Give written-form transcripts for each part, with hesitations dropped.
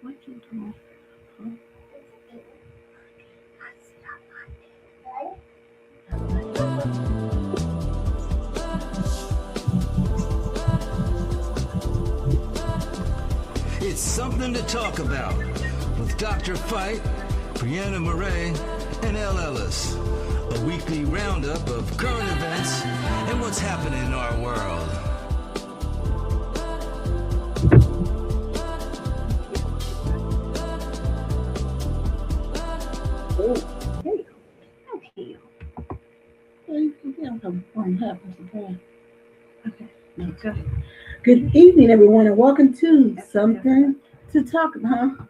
What you doing? Huh? It's something to talk about with Dr. Fight, Brianna Murray, and L. Ellis. A weekly roundup of current events and what's happening in our world. Okay. Good evening, everyone, and welcome to Something to Talk About.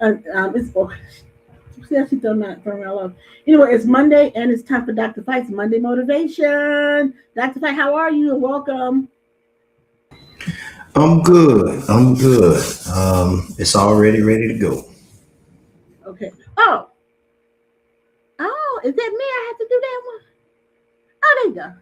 It's see how she throwing me all off. Anyway, it's Monday, and it's time for Dr. Fight's Monday Motivation. Dr. Fight, how are you? Welcome. I'm good. I'm good. It's already ready to go. Okay. Oh, is that me? I have to do that one. Oh, there you go.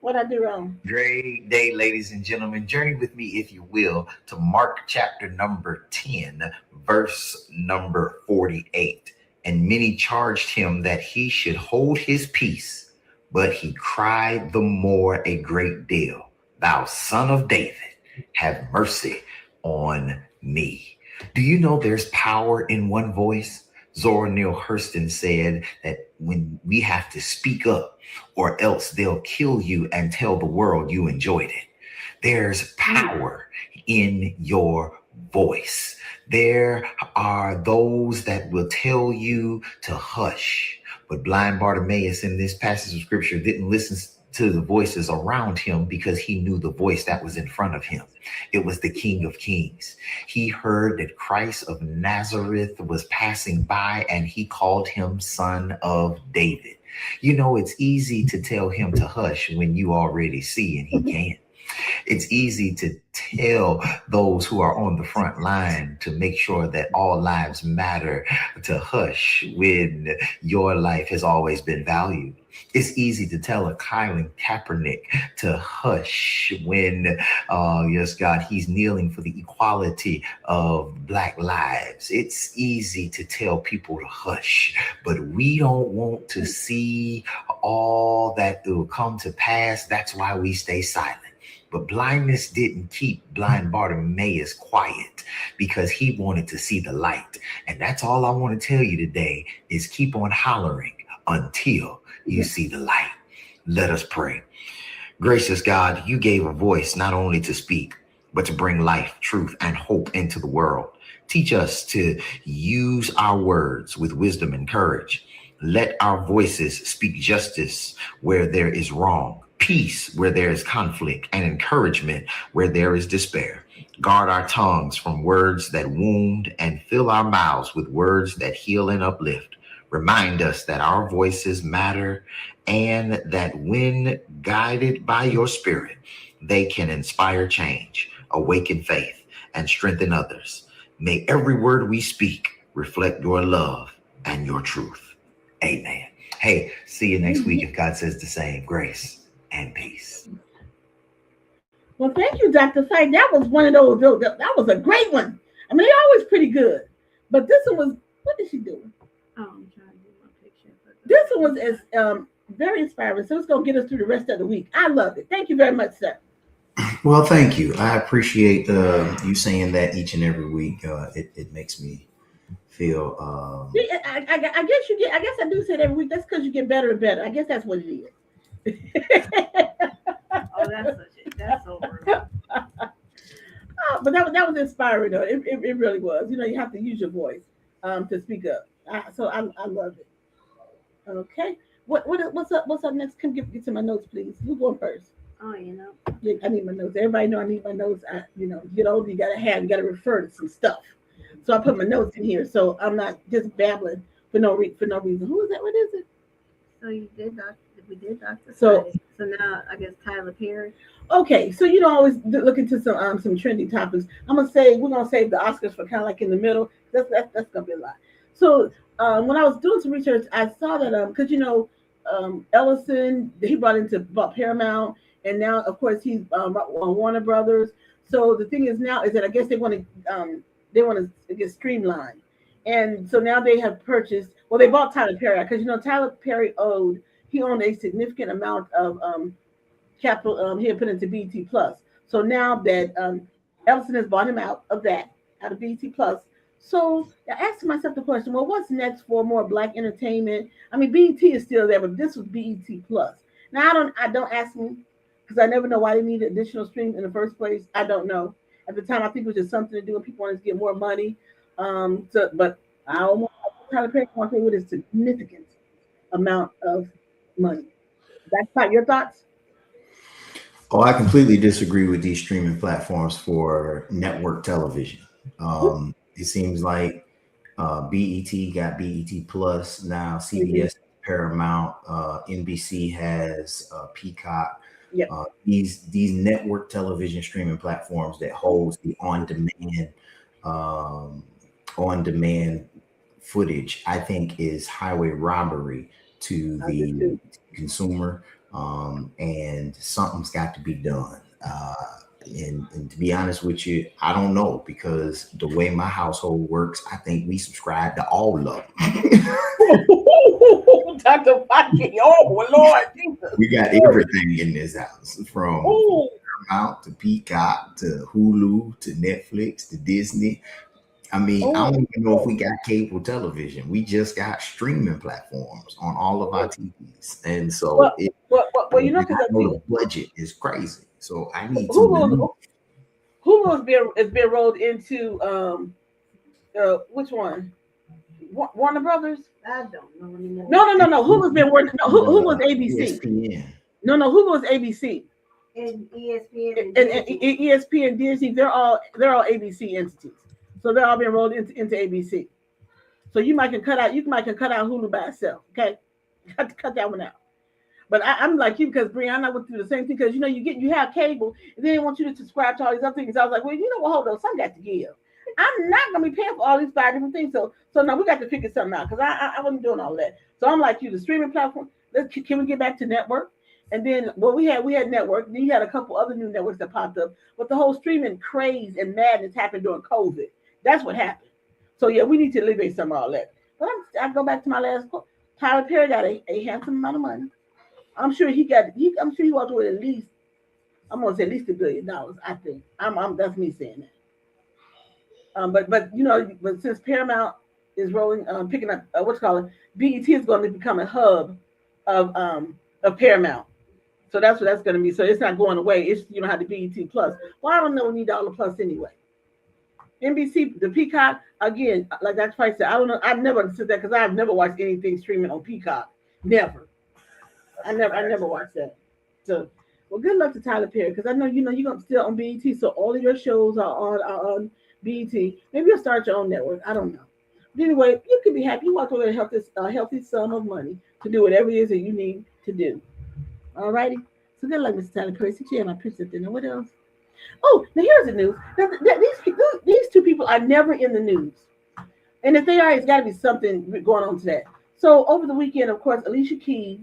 What I do wrong? Great day, ladies and gentlemen. Journey with me, if you will, to Mark chapter number 10, verse number 48. And many charged him that he should hold his peace, but he cried the more a great deal, Thou son of David, have mercy on me. Do you know there's power in one voice? Zora Neale Hurston said that when we have to speak up, or else they'll kill you and tell the world you enjoyed it. There's power in your voice. There are those that will tell you to hush. But blind Bartimaeus in this passage of scripture didn't listen to the voices around him because he knew the voice that was in front of him. It was the King of Kings. He heard that Christ of Nazareth was passing by and he called him Son of David. You know, it's easy to tell him to hush when you already see and he can't. It's easy to tell those who are on the front line to make sure that all lives matter to hush when your life has always been valued. It's easy to tell a Colin Kaepernick to hush when, yes, God, he's kneeling for the equality of Black lives. It's easy to tell people to hush, but we don't want to see all that will come to pass. That's why we stay silent. But blindness didn't keep blind Bartimaeus quiet because he wanted to see the light. And that's all I want to tell you today is keep on hollering until you see the light. Let us pray. Gracious God, you gave a voice not only to speak, but to bring life, truth, and hope into the world. Teach us to use our words with wisdom and courage. Let our voices speak justice where there is wrong, peace where there is conflict, and encouragement where there is despair. Guard our tongues from words that wound and fill our mouths with words that heal and uplift. Remind us that our voices matter and that when guided by your spirit, they can inspire change, awaken faith, and strengthen others. May every word we speak reflect your love and your truth. Amen. Hey, see you next week if God says the same. Grace and peace. Well, thank you, Dr. Fight. That was one of those, that was a great one. I mean, they're always pretty good. But this one was, what did she do? Oh, I'm trying to do my picture. This one was very inspiring. So it's going to get us through the rest of the week. I love it. Thank you very much, sir. Well, thank you. I appreciate you saying that each and every week. It makes me feel. I guess you get. I guess I do say it every week. That's because you get better and better. I guess that's what it is. Oh, that's so rude. But that was inspiring though. It really was. You know, you have to use your voice to speak up. So I love it. Okay. What's up next? Come get to my notes, please. Who's going first? Oh, you know. Yeah, I need my notes. Everybody know I need my notes. You get older, you gotta refer to some stuff. So I put my notes in here, so I'm not just babbling for no reason. Who is that? What is it? So we did Dr. So Friday. So now I guess Tyler Perry. Okay, so you don't always look into some trendy topics. We're gonna save the Oscars for kind of like in the middle. That's gonna be a lot. So when I was doing some research, I saw that because Ellison he bought Paramount, and now of course he's on Warner Brothers. So the thing is now is that I guess they want to get streamlined, and so now they have purchased. Well, they bought Tyler Perry because Tyler Perry he owned a significant amount of capital he had put into BT Plus. So now that Ellison has bought him out of BT Plus. So I asked myself the question: well, what's next for more black entertainment? I mean, BET is still there, but this was BET Plus. Now I don't ask me because I never know why they needed additional streams in the first place. I don't know. At the time, I think it was just something to do, and people wanted to get more money. But I almost Tyler Perry wants to with a significant amount of money. That's not your thoughts. Oh, I completely disagree with these streaming platforms for network television. It seems like BET got BET Plus now. Mhm. CBS, Paramount, NBC has Peacock. Yep. These network television streaming platforms that holds the um, on demand footage, I think, is highway robbery to I do the too. consumer, and something's got to be done. And to be honest with you, I don't know because the way my household works, I think we subscribe to all of them. Dr. Fauci. Oh, Lord Jesus. We got everything in this house from Oh, Paramount to Peacock to Hulu to Netflix to Disney. I mean, I oh, don't even know if oh, we got cable television. We just got streaming platforms on all of our oh. TVs. And Well, so well, and because I I know think the budget is crazy. So I need some relief. Hulu, Hulu has been rolled into which one? Warner Brothers? I don't know anymore. No. Hulu's been working. No, Hulu's ABC. ESPN. No, Hulu's ABC. And ESPN and And Disney. ESPN, Disney, they're all ABC entities. So they're all being rolled into ABC. So you might can cut out Hulu by itself. Okay, cut that one out. But I'm like you because Brianna, I went through the same thing because you have cable and they want you to subscribe to all these other things. I was like, well, you know what? Hold on, something got to give. I'm not gonna be paying for all these five different things. So now we got to figure something out because I wasn't doing all that. So I'm like you, the streaming platform. Can we get back to network? And then what we had network. Then you had a couple other new networks that popped up. But the whole streaming craze and madness happened during COVID. That's what happened. So yeah, we need to alleviate some of all that. But I go back to my last quote. Tyler Perry got a handsome amount of money. I'm sure he walked away at least. I'm gonna say at least $1 billion. I think. That's me saying that. But since Paramount is rolling, picking up what's called BET is going to become a hub of Paramount. So that's what that's going to be. So it's not going away. It's have the BET Plus. Well, I don't know. We need all the plus anyway. NBC, the Peacock again, like that's why I said I don't know. I've never understood that because I've never watched anything streaming on Peacock. Never. I never watched that. So, well, good luck to Tyler Perry because I know you're gonna still on BET, so all of your shows are on BET. Maybe you'll start your own network. I don't know. But anyway, you can be happy. You walk away with a healthy sum of money to do whatever it is that you need to do. All righty. So good luck, Mr. Tyler Perry. Since you have my picture up there, now what else? Oh, now here's the news. These two people are never in the news, and if they are, it's got to be something going on to that. So over the weekend, of course, Alicia Keys,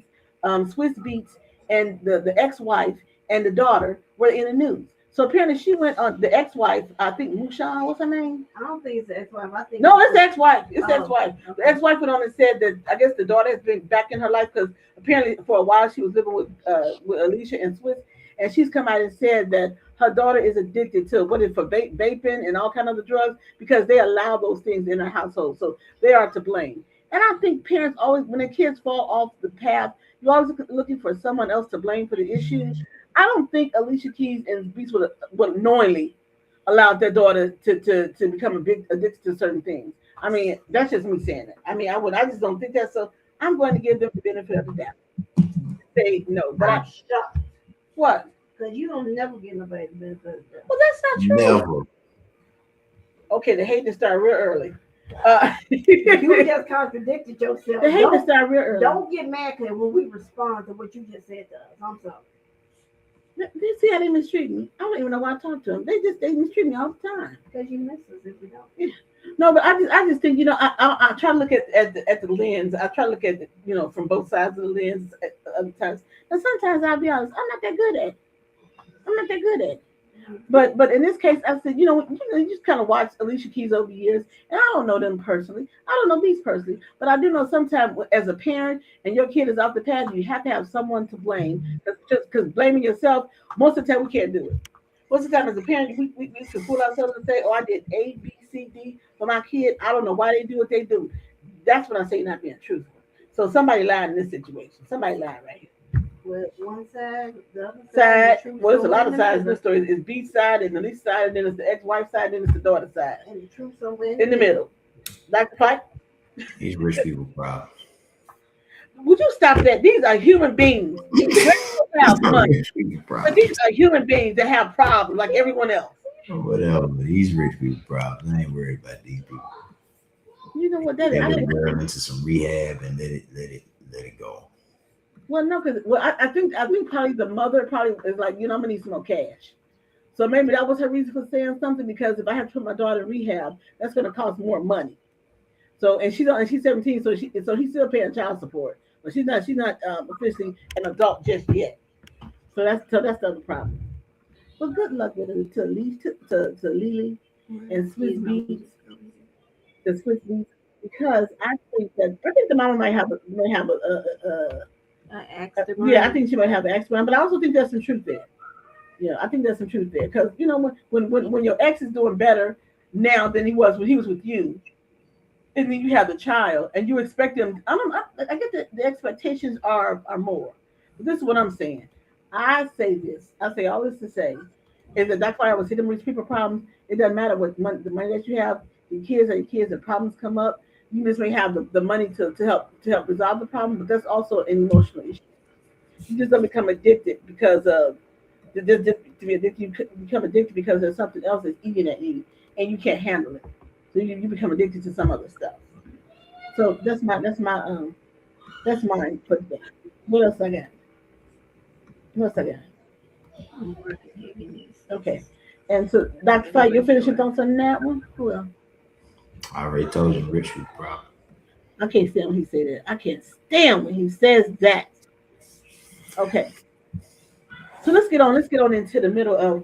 Swiss Beats, and the ex-wife and the daughter were in the news. So apparently, she went on the ex-wife. I think Mushan, what's her name? I don't think it's the ex-wife. I think No, it's the ex-wife. It's the Oh, ex-wife. okay. The ex-wife went on and said that I guess the daughter has been back in her life because apparently for a while she was living with Alicia and Swiss, and she's come out and said that her daughter is addicted to what is for vaping and all kind of the drugs because they allow those things in her household, so they are to blame. And I think parents always, when their kids fall off the path, you're always looking for someone else to blame for the issue. I don't think Alicia Keys and Beats would knowingly allowed their daughter to become a big addicted to certain things. I mean, that's just me saying it. I mean, I just don't think that. So I'm going to give them the benefit of the doubt. Say no, but I'm shocked what? because you don't never get nobody the benefit of that. Well, that's not true. Never. Okay, the hating started real early. You just contradicted yourself. The hating started real early. Don't get mad because when we respond to what you just said to us, I'm sorry. They see how they mistreat me. I don't even know why I talk to them. They mistreat me all the time. Because you miss us if we don't. No, but I just think I try to look at the lens. I try to look at from both sides of the lens at other times. And sometimes I'll be honest, I'm not that good at it. But in this case, I said, you just kind of watch Alicia Keys over the years, and I don't know them personally. I don't know these personally, but I do know sometimes as a parent and your kid is off the path, you have to have someone to blame. Because blaming yourself, most of the time we can't do it. Most of the time as a parent, we used to fool ourselves and say, oh, I did A, B, C, D for my kid. I don't know why they do what they do. That's when I say you're not being truthful. So somebody lied in this situation. Somebody lied right here. With one side, the other Side. the truth Well, there's a lot somewhere of in the sides in middle. the story. It's B side and the least side, and then it's the ex-wife side, and then it's the daughter side. And the truth somewhere In the middle. Dr. Pike, These rich people problems. would you stop that? These are human beings. Rich people have money, Rich people but these problems. are human beings that have problems like everyone else. Whatever. These rich people problems. I ain't worried about these people. You know what that is? That I would didn't, wear them into some rehab and let it go. well, no, because I think probably the mother probably is like, I'm gonna need some more cash. So maybe that was her reason for saying something because if I have to put my daughter in rehab, that's gonna cost more money. So and she's 17, so he's still paying child support, but she's not officially an adult just yet. So that's the other problem. Well, good luck with it to Lily and Swiss Beats, the Swiss Beats, because I think the mama yeah, I think she might have an ex, but I also think there's some truth there. Yeah, I think there's some truth there because when your ex is doing better now than he was when he was with you, and then you have the child and you expect them. I get the expectations are more. But this is what I'm saying. I say this. I say all this to say is that that's why I was hitting rich people problems. It doesn't matter the money that you have. Your kids are your kids. The problems come up. You just may have the money to help resolve the problem, but that's also an emotional issue. You just don't become addicted because of to be addicted. You become addicted because there's something else that's eating at you and you can't handle it. So you become addicted to some other stuff. So that's my put there. What else I got? What else I got? I'm working heavy this. Okay. And so Dr. Fight, you're finishing thoughts on that one? Who else? I already told you rich people problem. I can't stand when he say that. I can't stand when he says that. Okay. So let's get on into the middle of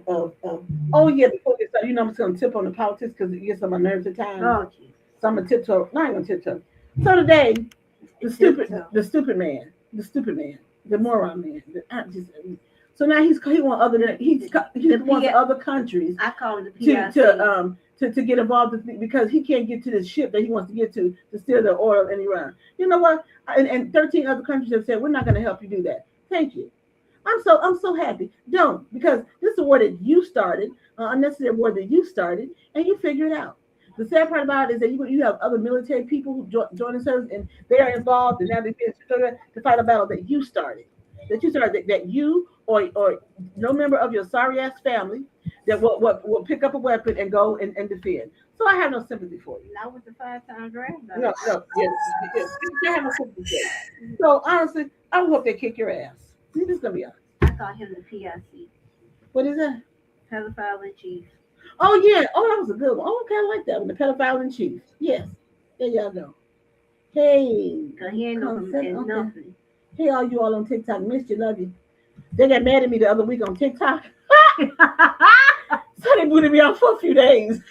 oh yeah, before we start, I'm just gonna tip on the politics because it gets on my nerves at times. Oh, geez. So I'm gonna tiptoe. No, I ain't gonna tiptoe. So today, the stupid, Tiptoe. the stupid man, the moron man. So now he want other than he wants other countries I call it the to PIC. to get involved because he can't get to the ship that he wants to get to steal the oil in Iran. You know what? And 13 other countries have said we're not going to help you do that. Thank you. I'm so happy. Don't, because this is a war that you started, unnecessary war that you started, and you figure it out. The sad part about it is that you have other military people who join the service and they are involved and now they're being to fight a battle that you started. That you or no member of your sorry ass family that will pick up a weapon and go and defend. So I have no sympathy for you. Not with the 5-time draft. No, yes. I have no sympathy for you. So honestly, I hope they kick your ass. You're just gonna be honest. I call him the PIC. What is that? Pedophile in chief. Oh yeah. Oh, that was a good one. Oh, okay, I like that one. The pedophile in chief. Yes. There y'all go. Hey. Cause he ain't no Okay. nothing. Hey, all you all on TikTok. Missed you. Love you. They got mad at me the other week on TikTok. So they booted me out for a few days.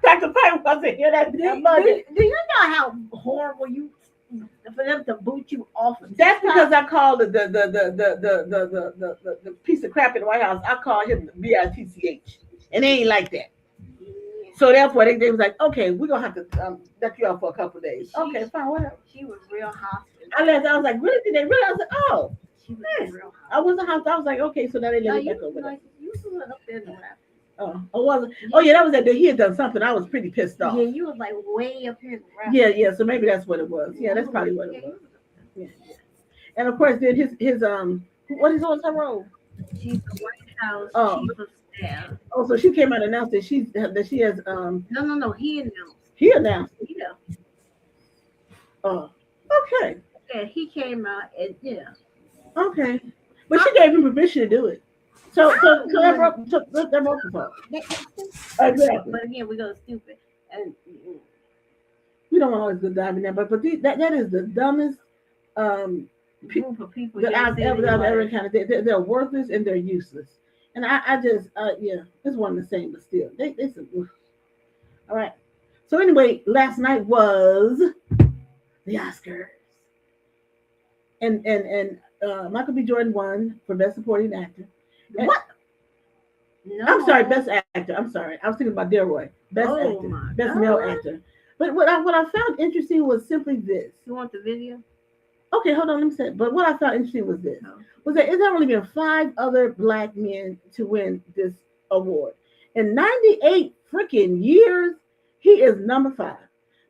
Dr. Pipe wasn't here that Do day. you know how horrible you for them to boot you off of That's TikTok? because I called the piece of crap in the White House. I called him the BITCH, and they ain't like that. Yeah. So therefore, they was like, okay, we're gonna have to let you out for a couple of days. Okay, fine, whatever. She was real hostile. I was like, really? Did they really? I was like, oh, She was yes. real hostile. I wasn't hostile. I was like, okay, so now they No, let me you back over there. you was up there in the rap. Oh, was it? Oh yeah, that was that day he had done something. I was pretty pissed off. Yeah, you was like way up here in the rap. Yeah. So maybe that's what it was. Yeah, that's probably what it was. Yeah. And of course, then his what is on her role? She's the White House Oh. chief of staff. Oh, so she came out and announced that she has No. He announced. he announced. Yeah. Oh, okay, Yeah, he came out and okay, but she gave him permission to do it. So that broke the fault. Exactly. But again, we go stupid. And We don't want all this good dive in there, but that is the dumbest group of people that I've ever kind of. They're worthless and they're useless. And I just yeah, it's one of the same, but still, they some, oof. All right. So anyway, last night was the Oscars, and Michael B. Jordan won for Best Supporting Actor. And, What? I'm sorry, No. Best Actor. I'm sorry, I was thinking about Delroy. Best Oh Actor, my Best Male God. Actor. But what I found interesting was simply this. You want the video? Okay, hold on, let me say. But what I found interesting was this: No. was that it's only been five other black men to win this award in 98 freaking years. He is number five.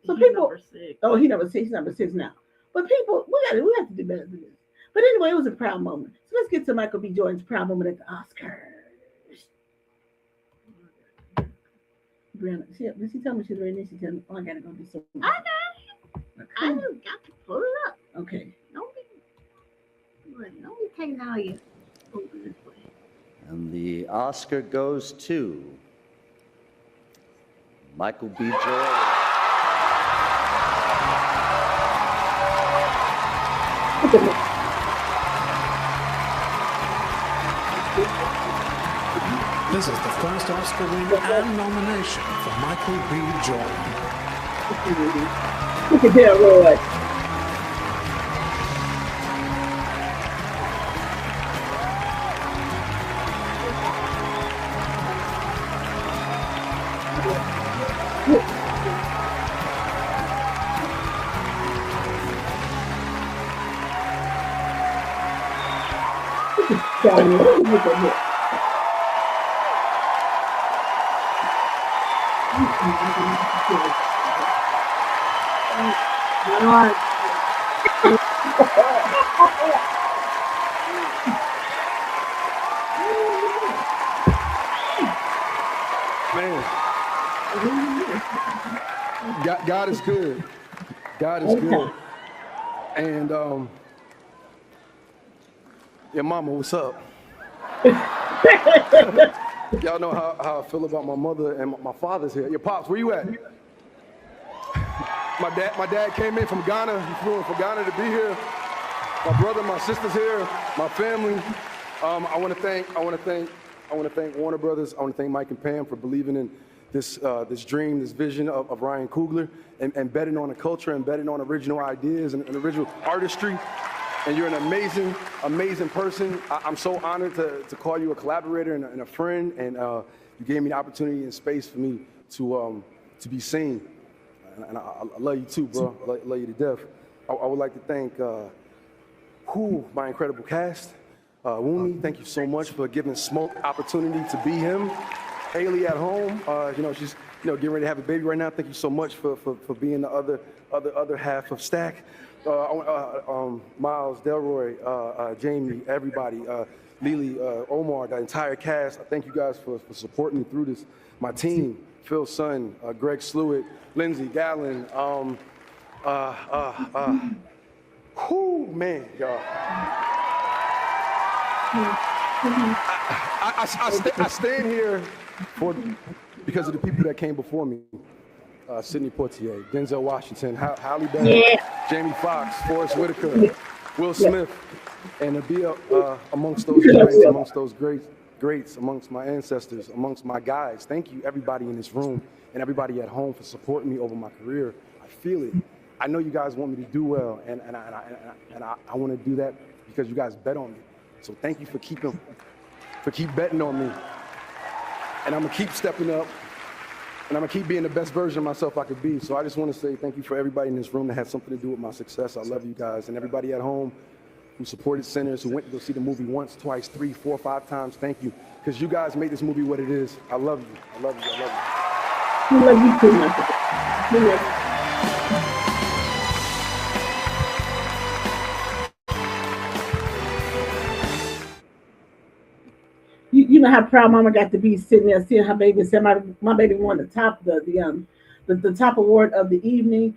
So He's people, number 6. oh, he number six, he's number six now. But people, we have to do better than this. But anyway, it was a proud moment. So let's get to Michael B. Jordan's proud moment at the Oscars. Brianna, did she tell me she's ready? Then she tell me, oh, I gotta go do something. I just got to pull it up. Okay. Don't be taking all your over this way. And the Oscar goes to Michael B. Jordan. Look at me. This is the first Oscar win and nomination for Michael B. Jordan. Look at Delroy. Johnny, look at him. Man, God is good. God is good. And yeah, Mama, what's up? Y'all know how I feel about my mother and my father's here. Your pops, where you at? My dad came in from Ghana. He flew in from Ghana to be here. My brother, my sister's here. My family. I want to thank Warner Brothers. I want to thank Mike and Pam for believing in this dream, this vision of Ryan Coogler, and betting on the culture and betting on original ideas and original artistry. And you're an amazing, amazing person. I'm so honored to call you a collaborator and a friend, and you gave me the opportunity and space for me to be seen. And I love you too, bro. I love you to death. I would like to thank my incredible cast. Wumi, thank you so much for giving Smoke opportunity to be him. Haley at home, she's getting ready to have a baby right now. Thank you so much for being the other half of Stack. Miles, Delroy, Jamie, everybody, Lily, Omar, the entire cast. I thank you guys for supporting me through this. My team, Phil Sun, Greg Slewitt, Lindsey Gallon. Man, y'all. I stand here because of the people that came before me. Sidney Poitier, Denzel Washington, Halle Berry, Jamie Foxx, Forrest Whitaker, Will Smith, and to be amongst those giants, amongst those greats, amongst my ancestors, amongst my guys. Thank you, everybody in this room and everybody at home for supporting me over my career. I feel it. I know you guys want me to do well, and I want to do that because you guys bet on me. So thank you for keep betting on me, and I'm gonna keep stepping up. And I'm gonna keep being the best version of myself I could be. So I just want to say thank you for everybody in this room that had something to do with my success. I love you guys. And everybody at home who supported Sinners, who went to go see the movie once, twice, 3, 4, 5 times, thank you. Because you guys made this movie what it is. I love you. I love you. I love you. We love you too, Michael. We love you. You know how proud Mama got to be sitting there seeing her baby. Said my baby won the top award of the evening.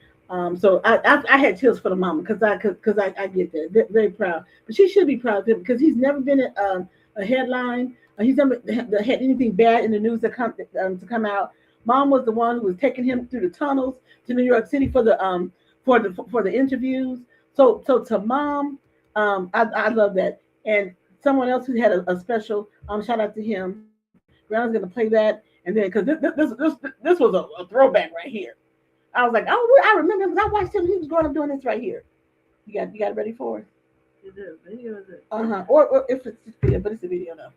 So I had chills for the mama because I get that. Very proud. But she should be proud of him because he's never been a headline. He's never had anything bad in the news to come out. Mom was the one who was taking him through the tunnels to New York City for the interviews. So to Mom, I love that. And someone else who had a special shout out to him. Brianna's gonna play that, and then because this was a throwback right here. I was like, oh, I remember because I watched him. He was growing up doing this right here. You got it ready for us? Is it a video? Is it? Or if it's just video, but it's a video though.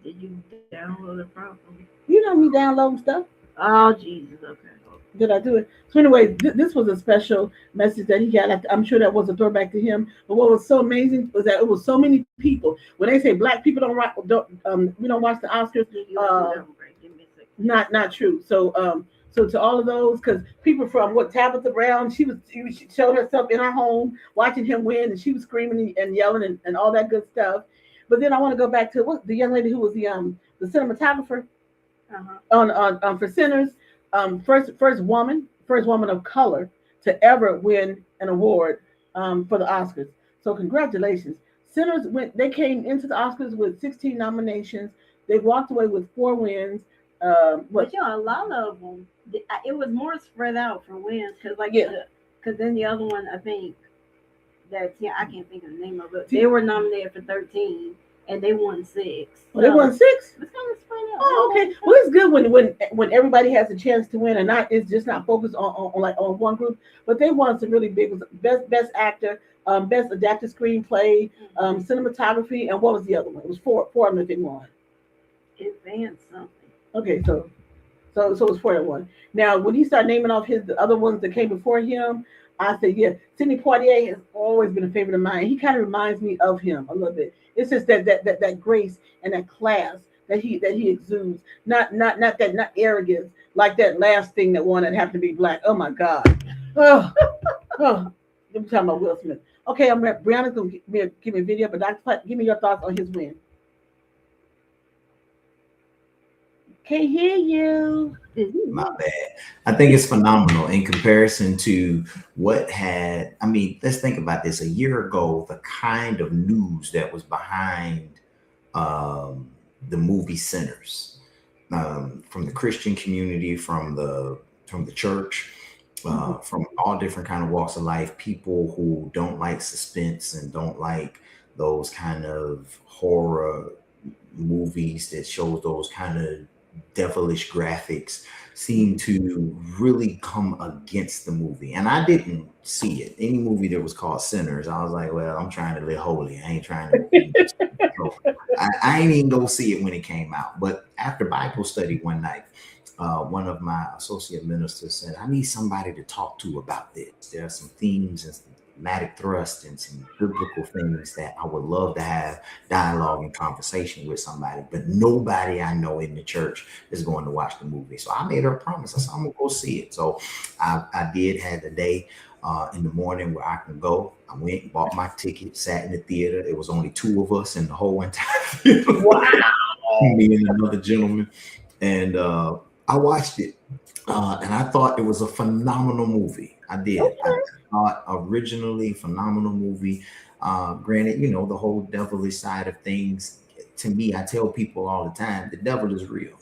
Did you download it properly? You know me downloading stuff. Oh Jesus, okay. Did I do it? So anyway, this was a special message that he got. I'm sure that was a throwback to him. But what was so amazing was that it was so many people. When they say black people we don't watch the Oscars. Not true. So so to all of those, because people from Tabitha Brown, she showed herself in her home watching him win, and she was screaming and yelling and all that good stuff. But then I want to go back to the young lady who was the cinematographer on for Sinners. First woman of color to ever win an award for the Oscars. So congratulations. Sinners they came into the Oscars with 16 nominations. They walked away with 4 wins. But a lot of them, it was more spread out for wins because then the other one, I think I can't think of the name of it. They were nominated for 13 and they won 6. Well, they won 6. It's kind of spread out. Oh, okay. Well, it's good when everybody has a chance to win, and it's just not focused on one group. But they won some really big best actor, best adapted screenplay, cinematography, and what was the other one? It was 4 of them they won. Advanced something. Okay, so it was 4 that won. Now, when he started naming off the other ones that came before him, I said, yeah, Sidney Poitier has always been a favorite of mine. He kind of reminds me of him a little bit. It's just that grace and that class that he exudes, not arrogance like that last thing that won that happened to be black. Oh my God. Oh. I'm talking about Will Smith. Okay, Brianna's gonna give me a video, but Dr. Platt, give me your thoughts on his win. Can't hear you. My bad. I think it's phenomenal in comparison to let's think about this. A year ago, the kind of news that was behind the movie Sinners, from the Christian community, from the church, from all different kind of walks of life, people who don't like suspense and don't like those kind of horror movies that shows those kind of devilish graphics seem to really come against the movie. And I didn't see it. Any movie that was called Sinners, I was like, well, I'm trying to live holy. I ain't trying to I ain't even go see it when it came out. But after Bible study one night, one of my associate ministers said, I need somebody to talk to about this. There are some themes and some thematic thrust and some biblical things that I would love to have dialogue and conversation with somebody, but nobody I know in the church is going to watch the movie. So I made her a promise. I said, I'm gonna go see it. So I did have the day in the morning where I can go. I went, bought my ticket, sat in the theater. There was only 2 of us in the whole entire theater. Wow. Me and another gentleman. And I watched it. And I thought it was a phenomenal movie. I did. Okay. I thought originally phenomenal movie. Granted, the whole devilish side of things. To me, I tell people all the time, the devil is real.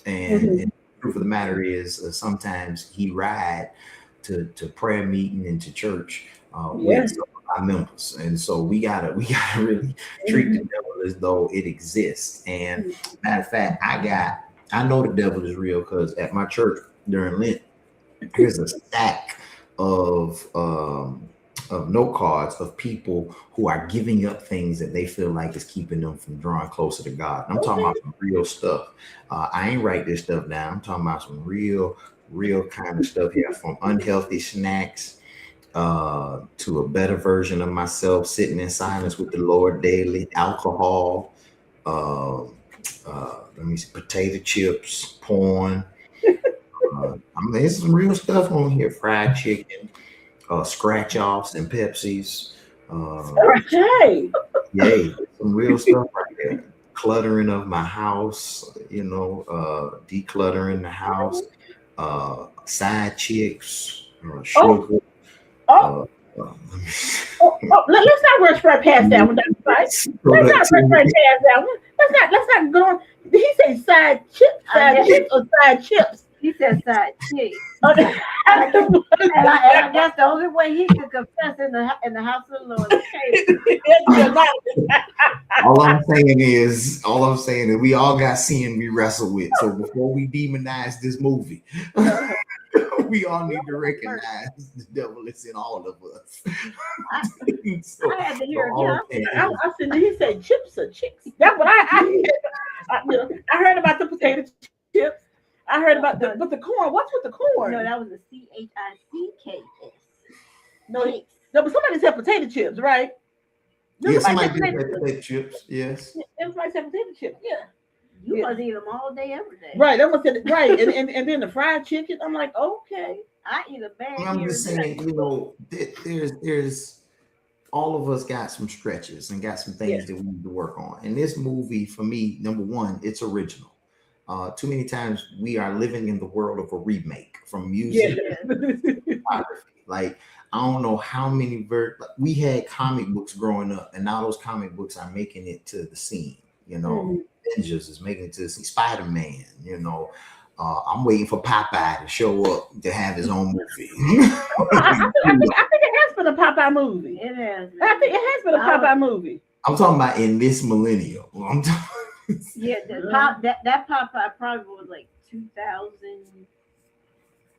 And the truth of the matter is, sometimes he ride to prayer meeting and to church with some of our members. And so we gotta really treat the devil as though it exists. And matter of fact, I know the devil is real because at my church during Lent, here's a stack of note cards of people who are giving up things that they feel like is keeping them from drawing closer to God. And I'm talking about some real stuff. I ain't write this stuff down. I'm talking about some real kind of stuff here, from unhealthy snacks to a better version of myself, sitting in silence with the Lord daily, alcohol, let me see, potato chips, porn. There's some real stuff on here. Fried chicken, scratch offs and Pepsis. Yay, some real stuff right there. Cluttering of my house, decluttering the house. Side chicks, sugar. Let's not rush right past that one, Dr. Price. Let's not rush right past that one. Let's not go on. Did he say side chips or side chips? He said side chick. Oh, And I guess the only way he could confess in the house of the Lord. All I'm saying is we all got sin we wrestle with. So before we demonize this movie, we all need to recognize the devil is in all of us. I had to hear again. I said, he said chips or chicks. That's what I heard about the potato chips. I heard about the corn. What's with the corn? No, that was a CHICKS. No, but somebody said potato chips, right? Yeah, somebody said potato chips. Yes. Everybody said potato chips. Yeah. You must eat them all day, every day. Right. That was it. Right. And then the fried chicken. I'm like, okay. I eat a bag. I'm just saying, there's all of us got some stretches and got some things that we need to work on. And this movie, for me, number one, it's original. Too many times we are living in the world of a remake from music to photography. Like, I don't know how many we had comic books growing up, and now those comic books are making it to the scene. Avengers is making it to the scene. Spider-Man, I'm waiting for Popeye to show up to have his own movie. I think it has been a Popeye movie. It has. I think it has been a Popeye movie. I'm talking about in this millennium. Yeah, that Popeye probably was like 2000.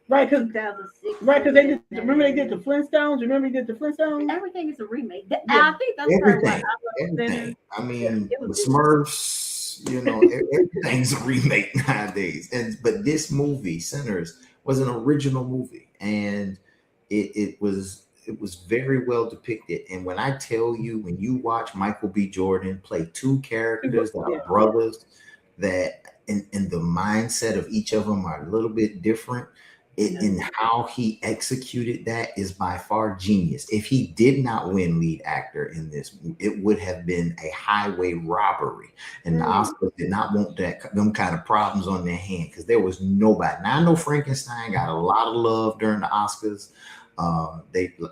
Right, because 2006. Right, because they did the Flintstones. Remember they did the Flintstones? Everything is a remake. I think that's everything. Everything. I mean, the Smurfs, everything's a remake nowadays. But this movie, Sinners, was an original movie, and it was very well depicted. And when I tell you, when you watch Michael B. Jordan play two characters that are brothers, that in the mindset of each of them are a little bit different. In how he executed that is by far genius. If he did not win lead actor in this, it would have been a highway robbery. And the Oscars did not want them kind of problems on their hand because there was nobody. Now I know Frankenstein got a lot of love during the Oscars.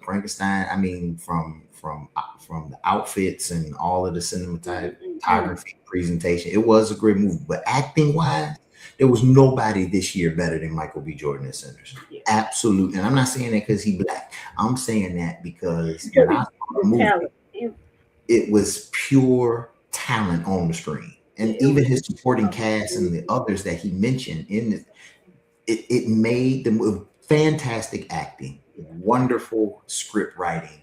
Frankenstein, I mean, from the outfits and all of the cinematography presentation, it was a great movie. But acting wise, there was nobody this year better than Michael B. Jordan in Sinners. Yeah. Absolutely. And I'm not saying that because he's black. I'm saying that because when I saw the movie, it was pure talent on the screen. And even his supporting cast and the others that he mentioned in it made them fantastic acting, wonderful script writing.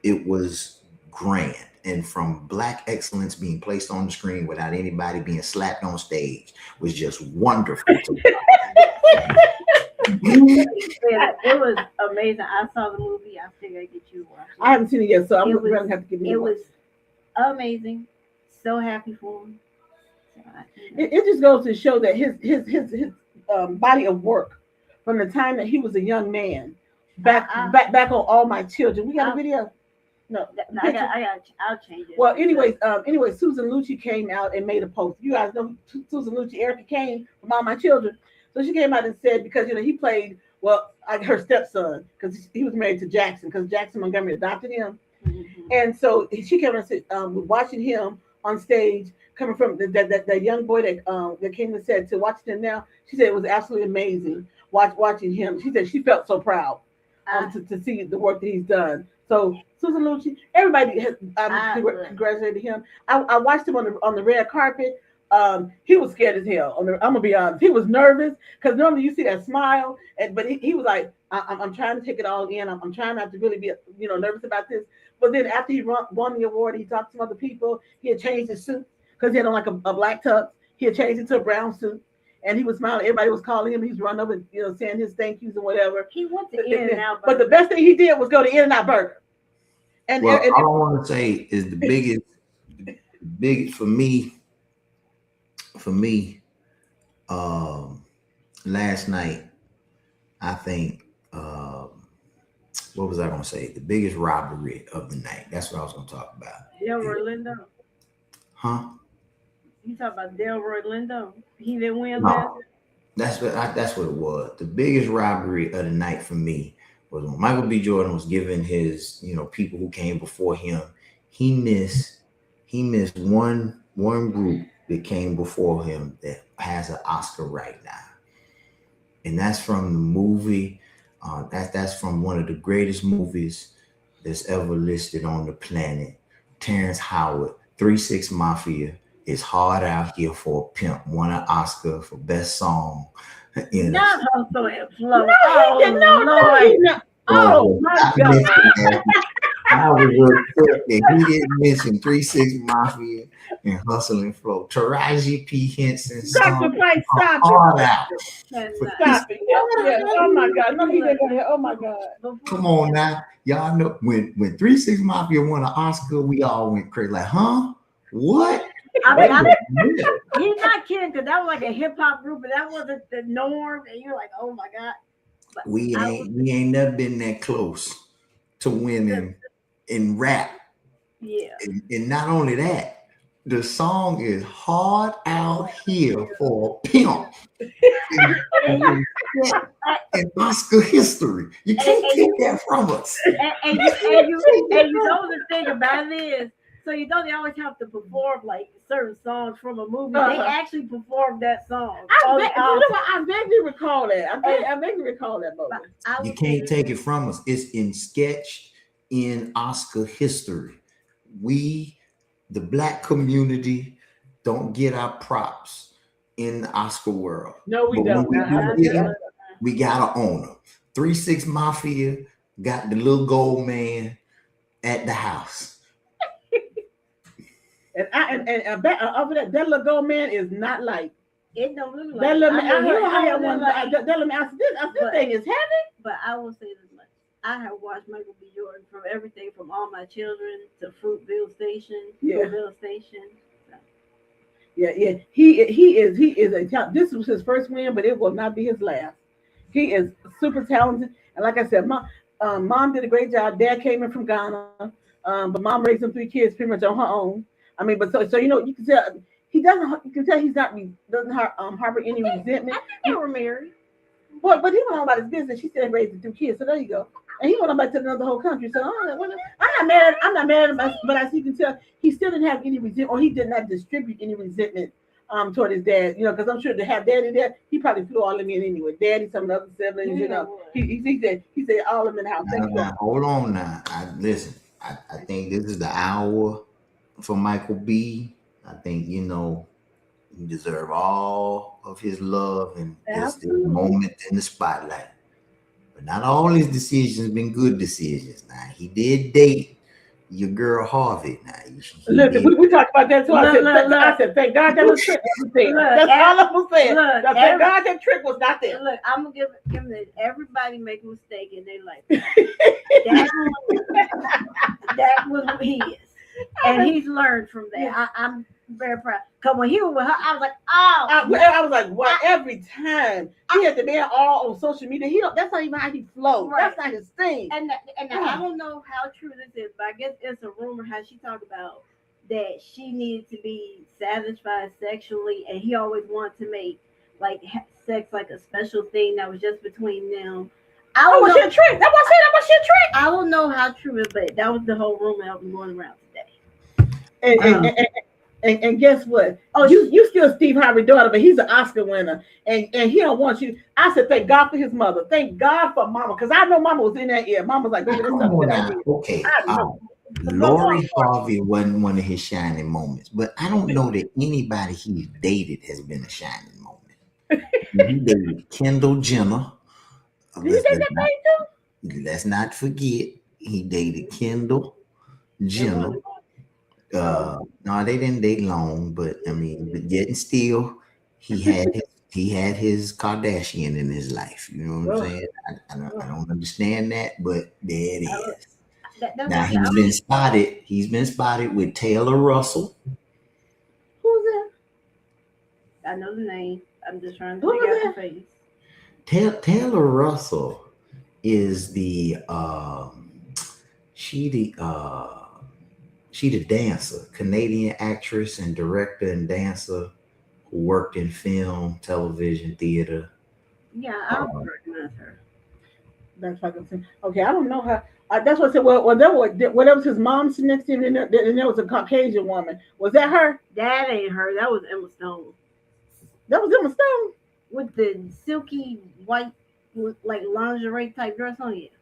It was grand. And from black excellence being placed on the screen without anybody being slapped on stage was just wonderful. It was amazing. I saw the movie. I figured I'd get you to watch it. I haven't seen it yet, so I'm going to have to give you. It was amazing. So happy for him. It just goes to show that his body of work from the time that he was a young man back on All My Children. We got a video. No, I'll change it. Well, anyway, Susan Lucci came out and made a post. You guys know Susan Lucci, Erica Kane from All My Children. So she came out and said, because he played her stepson, because he was married to Jackson, because Jackson Montgomery adopted him. Mm-hmm. And so she came and said, watching him on stage, coming from that young boy that came and said to watching him now, she said it was absolutely amazing watching him. She said she felt so proud to see the work that he's done. So Susan Lucci, everybody has congratulated him. I watched him on the red carpet. He was scared as hell. I'm gonna be honest. He was nervous because normally you see that smile, but he was like, I'm trying to take it all in. I'm trying not to really be nervous about this. But then after he won the award, he talked to some other people. He had changed his suit because he had on like a black tux. He had changed it to a brown suit. And he was smiling. Everybody was calling him. He's running over, saying his thank yous and whatever. He went to In-N-Out Burger. But the best thing he did was go to In-N-Out Burger. And all I want to say is the biggest for me, last night, I think, what was I going to say? The biggest robbery of the night. That's what I was going to talk about. Delroy Lindo. Huh? You talk about Delroy Lindo? He didn't win last night? That's what it was. The biggest robbery of the night for me was when Michael B. Jordan was giving his, people who came before him. He missed one group that came before him that has an Oscar right now. and that's from the movie. That's from one of the greatest movies that's ever listed on the planet. Terrence Howard, 3 6 Mafia is hard out here for a pimp. Won an Oscar for best song. Not also in flow. No, he did not. Oh my God. I was upset that he didn't mention 3 6 Mafia and Hustle and Flow. Taraji P. Henson Dr. White, stop hard out. Stop it. Yeah. Oh my God. No, he didn't go there. Oh my God. Come on now. Y'all know when 3 6 Mafia won an Oscar, we all went crazy. Like, huh? What? He's not kidding, because that was like a hip hop group, but that wasn't the norm. And you're like, oh my God. But we ain't never been that close to winning in rap. Yeah. And not only that, the song is hard out here for a pimp in Oscar history. You can't take that from us. And you know the thing about it is, so you know they always have to perform like certain songs from a movie. They actually performed that song. I vaguely recall that. I vaguely recall that moment. You can't take it from us. It's sketched in Oscar history. We, the Black community, don't get our props in the Oscar world. No, we don't. We gotta own them. 3 6 Mafia got the little gold man at the house. And over that little gold man is not like it. Don't look like that little man. I had one. That little man. I said, this thing is heavy. But I will say this much: I have watched Michael B. Jordan from everything from All My Children to Fruitvale Station. Fruitvale Station. So. Yeah. He is a talent. This was his first win, but it will not be his last. He is super talented, and like I said, mom did a great job. Dad came in from Ghana, but mom raised them 3 kids pretty much on her own. I mean, but so you know, you can tell he doesn't. You can tell he's not doesn't harbor any resentment. I think they were married. But he went on about his business. She said raised the 2 kids. So there you go. And he went on back to another whole country. So I'm not mad. I'm not mad at him. But as you can tell, he still didn't have any resentment, or he did not distribute any resentment toward his dad. You know, because I'm sure to have daddy there, he probably flew all of them in anyway. Daddy, some of the other siblings. You know, he said all of them in the house. Now, hold on now. Listen. I think this is the hour for Michael B. I think, you know, he deserves all of his love and this moment in the spotlight. But not all his decisions been good decisions. Now, he did date your girl Harvey. Now, we talked about that too. I said, thank God that was trick. That's all I was saying. Thank God that trick was not there. Look, I'm gonna give him that. Everybody make a mistake, and they like that was who he is, and he's learned from that. I'm very proud. Cause when he was with her, I was like, I was like, what? Every time he had to be all on social media. That's not even how he flows. Right. That's not his thing. And I don't know how true this is, but I guess it's a rumor how she talked about that she needed to be satisfied sexually, and he always wanted to make like sex like a special thing that was just between them. That was your trick. That was your trick. I don't know how true it is, but that was the whole rumor that was going around today. And guess what? Oh, you still Steve Harvey's daughter, but he's an Oscar winner, and he don't want you. I said, thank God for his mother. Thank God for Mama, because I know Mama was in that ear. Mama was like, okay. Lori Harvey wasn't one of his shining moments, but I don't know that anybody he's dated has been a shining moment. He dated Kendall Jenner. Let's not forget, he dated Kendall Jenner. No, they didn't date long, but I mean, but yet and still, he had his Kardashian in his life. You know what I'm saying? I don't understand that, but there it is. Now he's been spotted with Taylor Russell. Who's that? I know the name. I'm just trying to figure out the face. Taylor Russell is she the dancer, Canadian actress and director and dancer who worked in film, television, theater. Yeah, I don't recognize her. That's what I'm saying. Okay, I don't know her. That's what I said. Well, that was his mom sitting next to him, and there was a Caucasian woman. Was that her? That ain't her. That was Emma Stone. That was Emma Stone. with the silky white like lingerie type dress on it.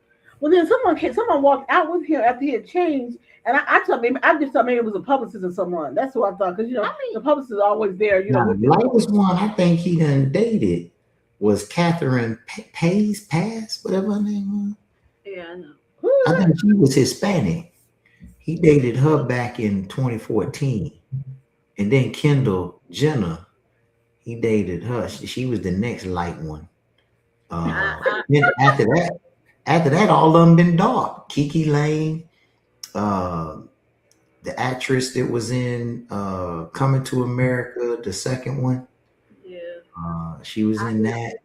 Well, then someone walked out with him after he had changed, and I just thought maybe it was a publicist or someone. That's what I thought, because the publicist is always there, Now, with the latest one I think he done dated was Catherine Pass, whatever her name was. Yeah, I know. I think she was Hispanic. He dated her back in 2014, and then Kendall Jenner, he dated her. She was the next light one. Then after that, all of them been dark. Kiki Lane, the actress that was in Coming to America, the second one. Yeah. She was in that.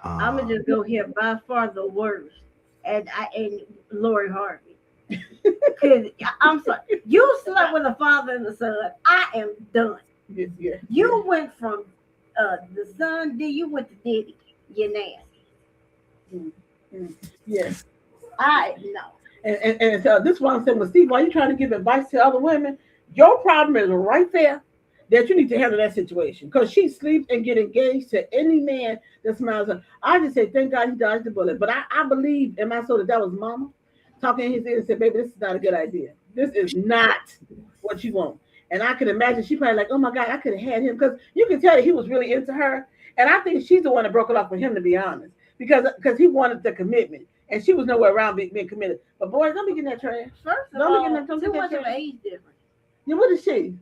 I'm gonna just go here by far the worst, and Lori Harvey. Cause I'm sorry, you slept with a father and a son. I am done. Yeah. You went from the son, then you went to Diddy. You're nasty. Yes. I know. And so this one said, well, Steve, why are you trying to give advice to other women? Your problem is right there that you need to handle that situation, because she sleeps and get engaged to any man that smiles at her. I just say, thank God he dodged the bullet. But I believe in my soul that was mama talking in his ear and said, baby, this is not a good idea. This is not what you want. And I can imagine she probably like, oh my God, I could have had him, because you can tell that he was really into her. And I think she's the one that broke it off with him, to be honest, because he wanted the commitment. And she was nowhere around being committed. But boys, don't be getting that trash. First of Don't all, be getting that, too much of an age difference. Yeah, what is she?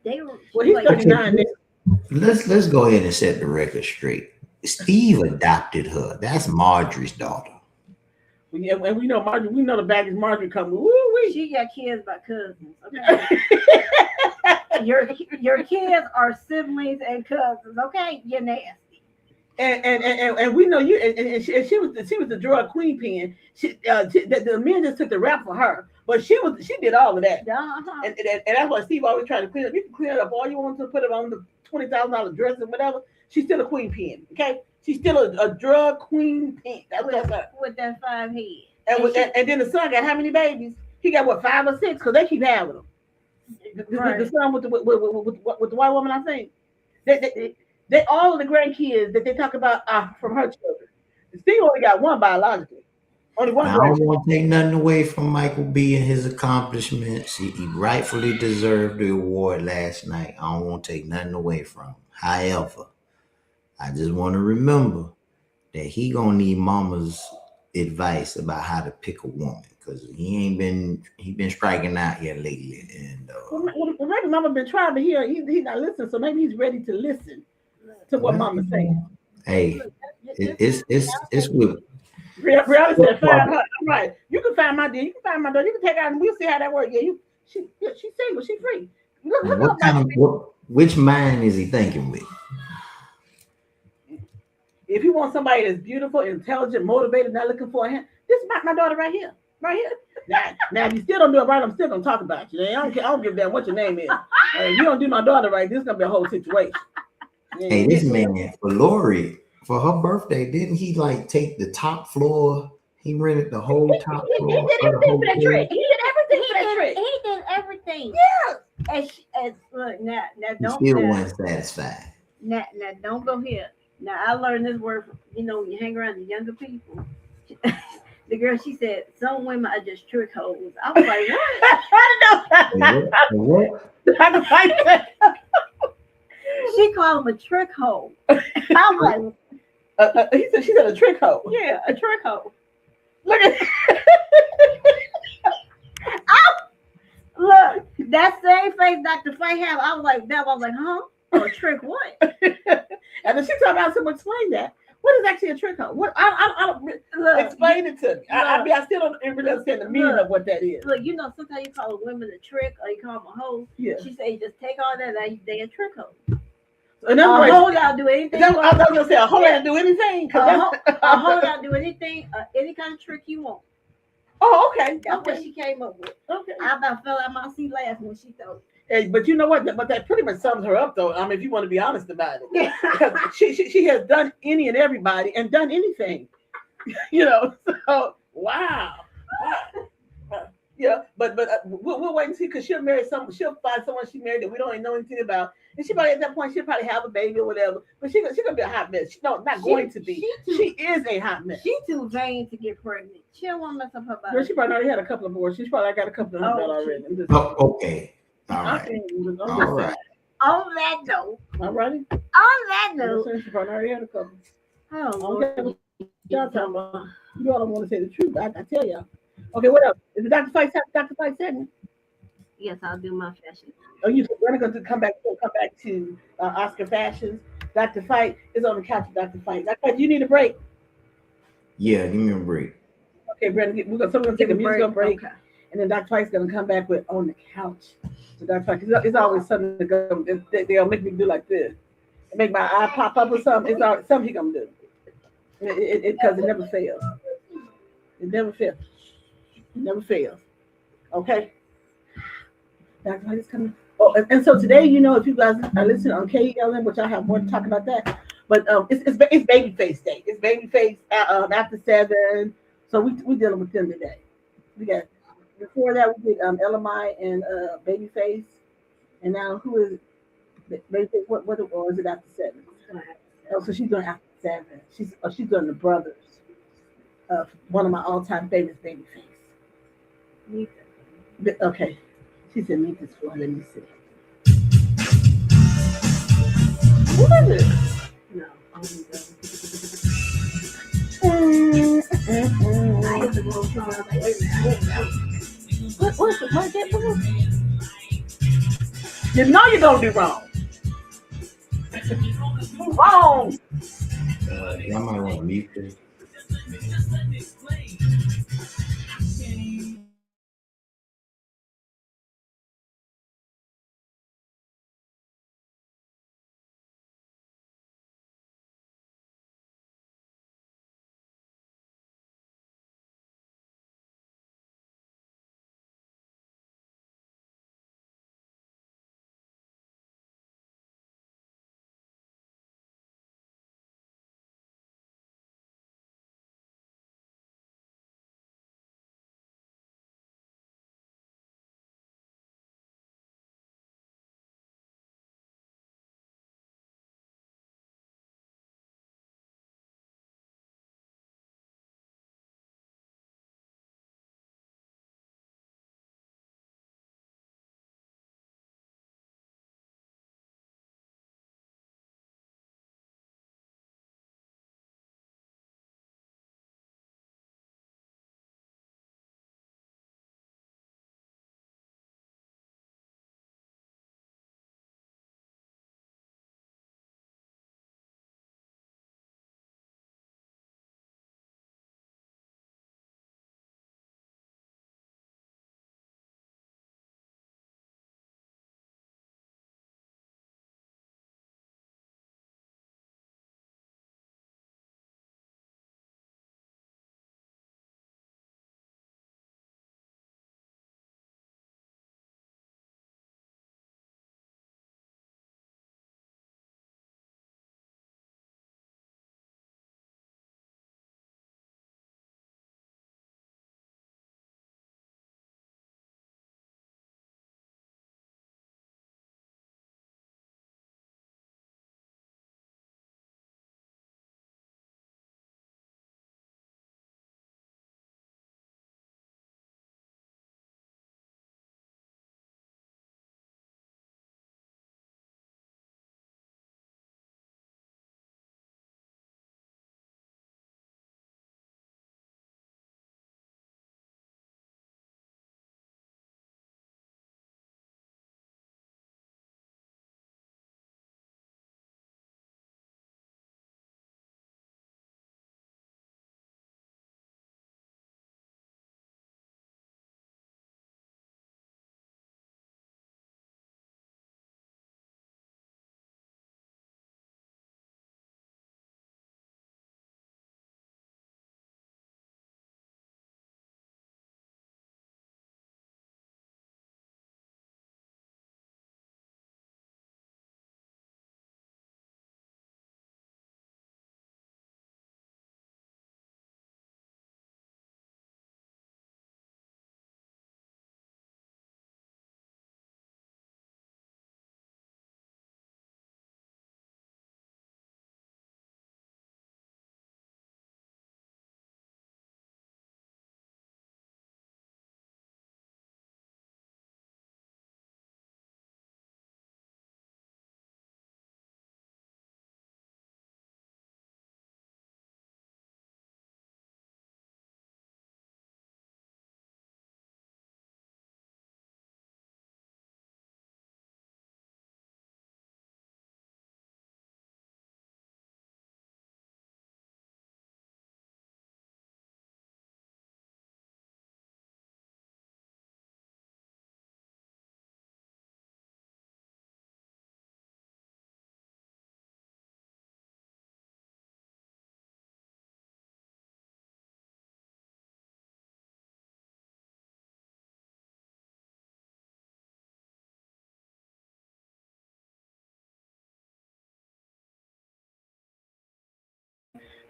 They were. Well, he's like, 39 now. Let's go ahead and set the record straight. Steve adopted her. That's Marjorie's daughter. Yeah, and we know Marjorie. We know the baggage Marjorie coming. Woo-wee. She got kids by cousins. Okay. your kids are siblings and cousins. Okay, you're nasty. And we know you. And she was the drug queen pen. The men just took the rap for her, but she did all of that. Uh-huh. And that's why Steve always trying to clean up. You can clean it up all you want to, put it on the $20,000 dress and whatever. She's still a queen pen. Okay, she's still a drug queen pen. That's with that 5 head. And then the son got how many babies? He got what, 5 or 6? Because they keep having them. The son with the white woman, I think. They all of the grandkids that they talk about are from her children. Steve only got one biologically. Only one. I don't want to take nothing away from Michael B and his accomplishments. He rightfully deserved the award last night. I don't want to take nothing away from him. However, I just want to remember that he gonna need mama's advice about how to pick a woman, because he been striking out here lately. And maybe mama been trying, but he not listening. So maybe he's ready to listen to what mama's saying. Hey, it's with. Brianna said, find her. I'm right. You can find my dear. You can find my daughter. You can take her out and we'll see how that works. Yeah, she's single. She's free. Which mind is he thinking with? If you want somebody that's beautiful, intelligent, motivated, not looking for him, this is my daughter right here. Right here. Now, if you still don't do it right, I'm still gonna talk about you. I don't give a damn what your name is. If you don't do my daughter right, this is gonna be a whole situation. Hey, this man, for Lori, for her birthday, didn't he like take the top floor? He rented the whole top floor. He did everything for that trick. He did everything for that trick. He did everything. Yeah. And look, now He don't. still wasn't satisfied. Now don't go here. Now I learned this word from, when you hang around the younger people. The girl, she said, some women are just trick hoes. I was like, what? I know. What? She called him a trick hole. I'm like, she said a trick hole. Yeah, a trick hole. Look at look, that same face Dr. Faye had. I was like, huh? Oh, a trick what? And then she talking about someone explain that. What is actually a trick hole? What I don't look, explain it to me. I still don't really understand the meaning of what that is. Look, sometimes you call a woman a trick or you call them a hoe. Yeah. She say just take all that out, they a trick hoe. In other words, a hoe don't do anything. I was gonna say a hoe don't do anything. A hoe don't do anything, any kind of trick you want. Oh, okay. That's what she came up with. Okay. I about fell out my seat laughing when she told me. Hey, but you know what? But that pretty much sums her up, though. I mean, if you want to be honest about it, because she has done any and everybody and done anything, So wow. Yeah, but we'll wait and see, because she'll marry someone. She'll find someone she married that we don't even know anything about, And she probably at that point she'll probably have a baby or whatever. But she gonna be a hot mess. Not going to be. She is a hot mess. She too vain to get pregnant. She don't want to mess up her body. Girl, she probably already had a couple of abortions. She's probably got a couple of them already. Okay. All right. All right. On that note. All righty. On that note. She probably already had a couple. Oh, Y'all talking about. You all don't want to say the truth. I tell y'all. Okay, what else? Is it Dr. Fight segment? Yes, I'll do my fashion. Oh, we're going to come back to Oscar fashions. Dr. Fight is on the couch with Dr. Fight. Dr. Fight, do you need a break? Yeah, give me a break. Okay, Brandon, we're going to take a musical break. Okay. And then Dr. Fight's going to come back with On the Couch. So Dr. Fight, it's always something to go. They'll make me do like this. Make my eye pop up or something. It's always something he's going to do. Because it never fails. It never fails. It never fails. Okay? Dr. Fight is coming. Oh, and so today, if you guys are listening on KELM, which I have more to talk about that, but it's Babyface Day. It's Babyface after 7, so we dealing with them today. We got before that we did LMI and Babyface, and now who is Babyface? What or is it after 7? Oh, so she's doing after 7. She's doing the brothers. One of my all-time favorites, Babyface. Okay. She said, meet this one. Let me see. What is it? No. I have to go through. I was like, wait a minute. What's the market? You know you're going to do wrong. Wrong. Y'all might want to mute this.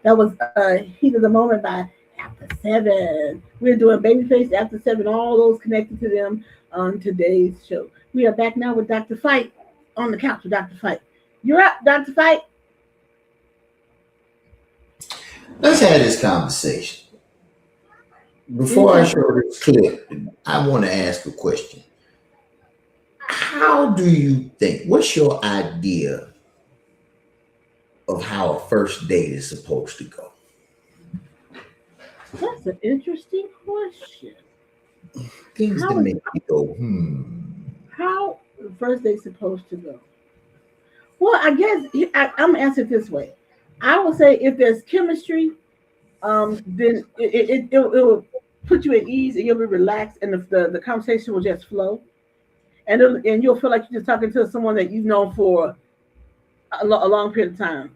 That was Heat of the Moment by After Seven. We're doing Babyface, After Seven, all those connected to them on today's show. We are back now with Dr. Fight on the couch with Dr. Fight. You're up, Dr. Fight. Let's have this conversation. Before I show this clip, I want to ask a question. How do you think, what's your idea of how a first date is supposed to go? That's an interesting question. Things that make you go, How the first date supposed to go? Well, I guess I'm gonna answer it this way. I would say if there's chemistry, then it will put you at ease and you'll be relaxed, and the conversation will just flow, and you'll feel like you're just talking to someone that you've known for a long period of time.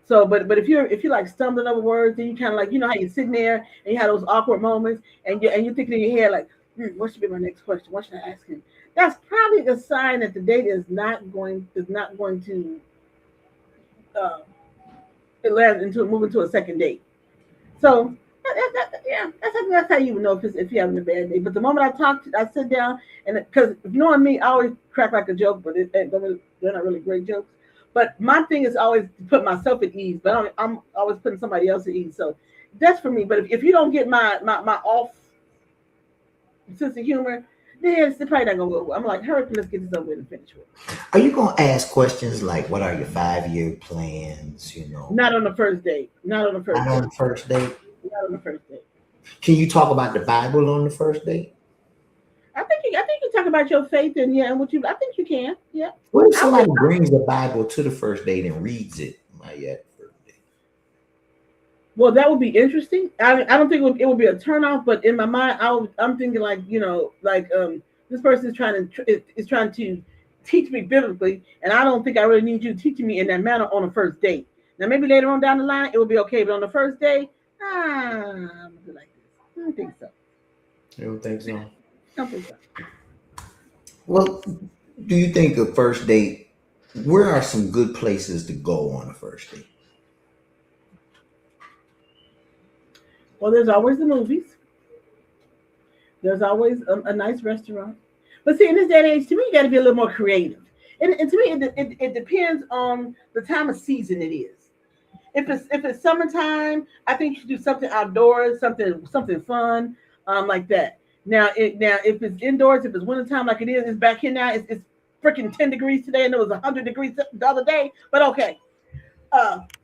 So, but if you're like stumbling over words, then you kind of like, how you're sitting there and you have those awkward moments, and you're thinking in your head like, what should be my next question? What should I ask him? That's probably a sign that the date is not going to move into a second date. So that's how you know if you're having a bad day. But the moment I sit down, and because knowing me, I always crack like a joke, but they're not really great jokes. But my thing is always to put myself at ease, but I'm always putting somebody else at ease. So that's for me. But if you don't get my off sense of humor, then it's probably not gonna go. I'm like, hurry up, let's get this over with and finish with. Are you gonna ask questions like, what are your 5-year plans? Not on the first date. Not on the first date. Not on the first date. Can you talk about the Bible on the first date? I think you talk about your faith and what you. I think you can. Yeah. What if somebody brings the Bible to the first date and reads it? First date. Well, that would be interesting. I don't think it would be a turnoff, but in my mind, I'm thinking like this person is trying to teach me biblically, and I don't think I really need you teaching me in that manner on a first date. Now maybe later on down the line it would be okay, but on the first day, I'm gonna do like this. I don't think so. You don't think so? I don't think so. Well, do you think a first date? Where are some good places to go on a first date? Well, there's always the movies. There's always a nice restaurant. But see, in this day and age, to me, you got to be a little more creative. And to me, it depends on the time of season it is. If it's summertime, I think you should do something outdoors, something fun, like that. Now, if it's indoors, if it's wintertime like it is, it's back here now. It's freaking 10 degrees today, and it was 100 degrees the other day. But okay.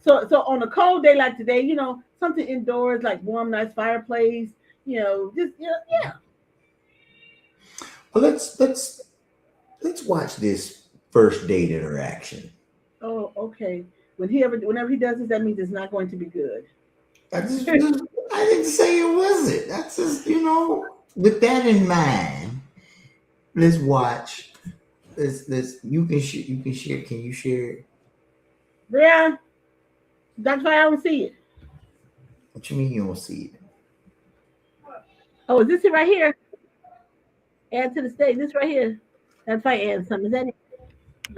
So on a cold day like today, something indoors like warm, nice fireplace. Yeah. Well, let's watch this first date interaction. Oh, okay. Whenever he does this, that means it's not going to be good. I didn't say it wasn't. That's just With that in mind, let's watch. Let's. You can share. Can you share it? Yeah. That's why I don't see it. What you mean you don't see it? Oh, is this it right here? Add to the stage. This right here. That's why I add something. Is that it?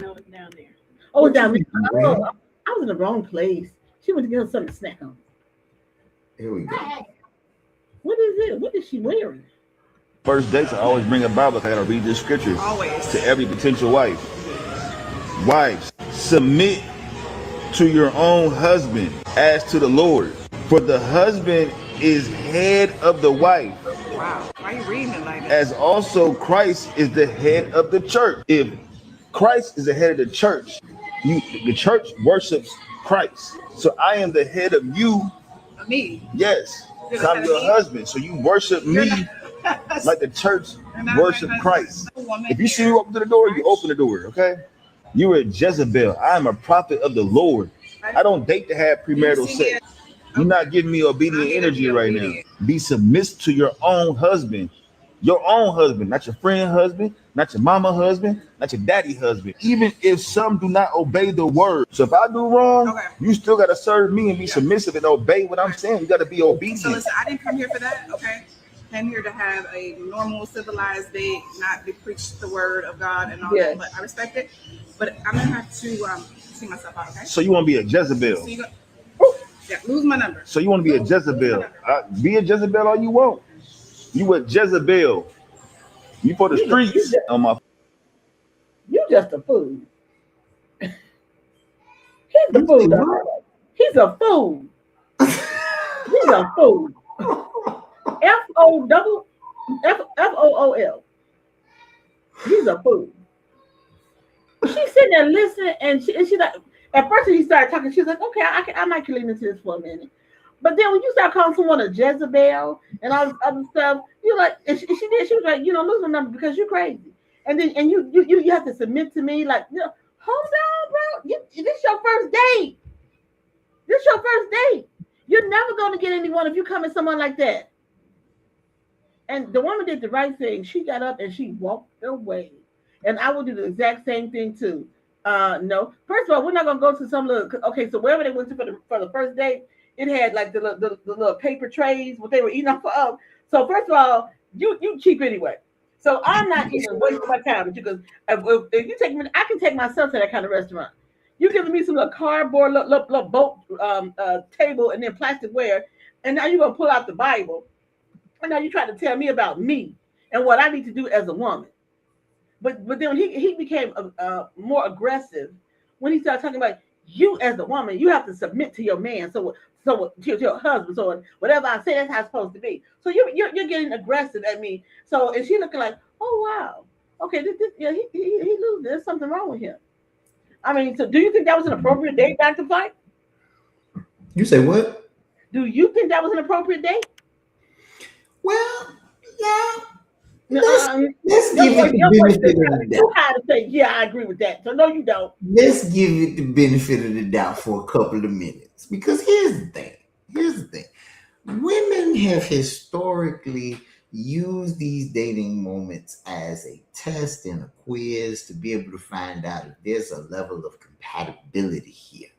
No, it's down there. Oh, it's down there. Oh, I was in the wrong place. She went to get her something to snack on. Here we go. What is it? What is she wearing? First dates, I always bring a Bible. I gotta read the scriptures to every potential wife. Wives, submit to your own husband as to the Lord. For the husband is head of the wife. Wow, why are you reading it like that? As also Christ is the head of the church. If Christ is the head of the church, the church worships Christ. So I am the head of you. Me? Yes. I'm your husband. So you worship me like the church worship Christ. If you see me open to the door, you open the door, okay? You are a Jezebel. I am a prophet of the Lord. I don't date to have premarital sex. You're not giving me obedient energy right now. Be submissive to your own husband. Your own husband, not your friend husband, not your mama husband, not your daddy husband. Even if some do not obey the word. So if I do wrong, you still got to serve me and be submissive and obey what I'm saying. You got to be obedient. So listen, I didn't come here for that, okay? I came here to have a normal, civilized date, not to preach the word of God and all that, but I respect it. But I'm going to have to see myself out, okay? So you want to be a Jezebel? So Yeah, lose my number. So you want to be a Jezebel? Be a Jezebel all you want. You a Jezebel? You for the streets on my. You just a fool. He's a fool. He's a fool. He's a fool. FOOL. He's a fool. She's sitting there listening, and she like. At first, when he started talking, she was like, "Okay, I might lean into this for a minute." But then when you start calling someone a Jezebel and all this other stuff, you're like, and she was like, lose my number because you're crazy. And then you have to submit to me, like, hold on, bro. This your first date. This your first date. You're never going to get anyone if you come at someone like that. And the woman did the right thing. She got up and she walked away. And I will do the exact same thing too. No. First of all, we're not gonna go to some little. Okay, so wherever they went to for the first date, it had like the little paper trays what they were eating off of. So first of all, you cheap anyway. So I'm not even wasting my time with you because if you take me, I can take myself to that kind of restaurant. You giving me some little cardboard, little boat table, and then plasticware, and now you're gonna pull out the Bible, and now you're trying to tell me about me and what I need to do as a woman. But then he became more aggressive when he started talking about you as a woman. You have to submit to your man, so to your husband. So whatever I say, that's how it's supposed to be. So you're getting aggressive at me. So and she looking like, oh wow, okay, he losing. There's something wrong with him. I mean, so do you think that was an appropriate date, Dr. Fight? You say what? Do you think that was an appropriate date? Well, yeah. Let's give it the benefit of the doubt. You had to say, yeah, I agree with that. So no, you don't. Let's give it the benefit of the doubt for a couple of minutes. Because here's the thing. Women have historically used these dating moments as a test and a quiz to be able to find out if there's a level of compatibility here.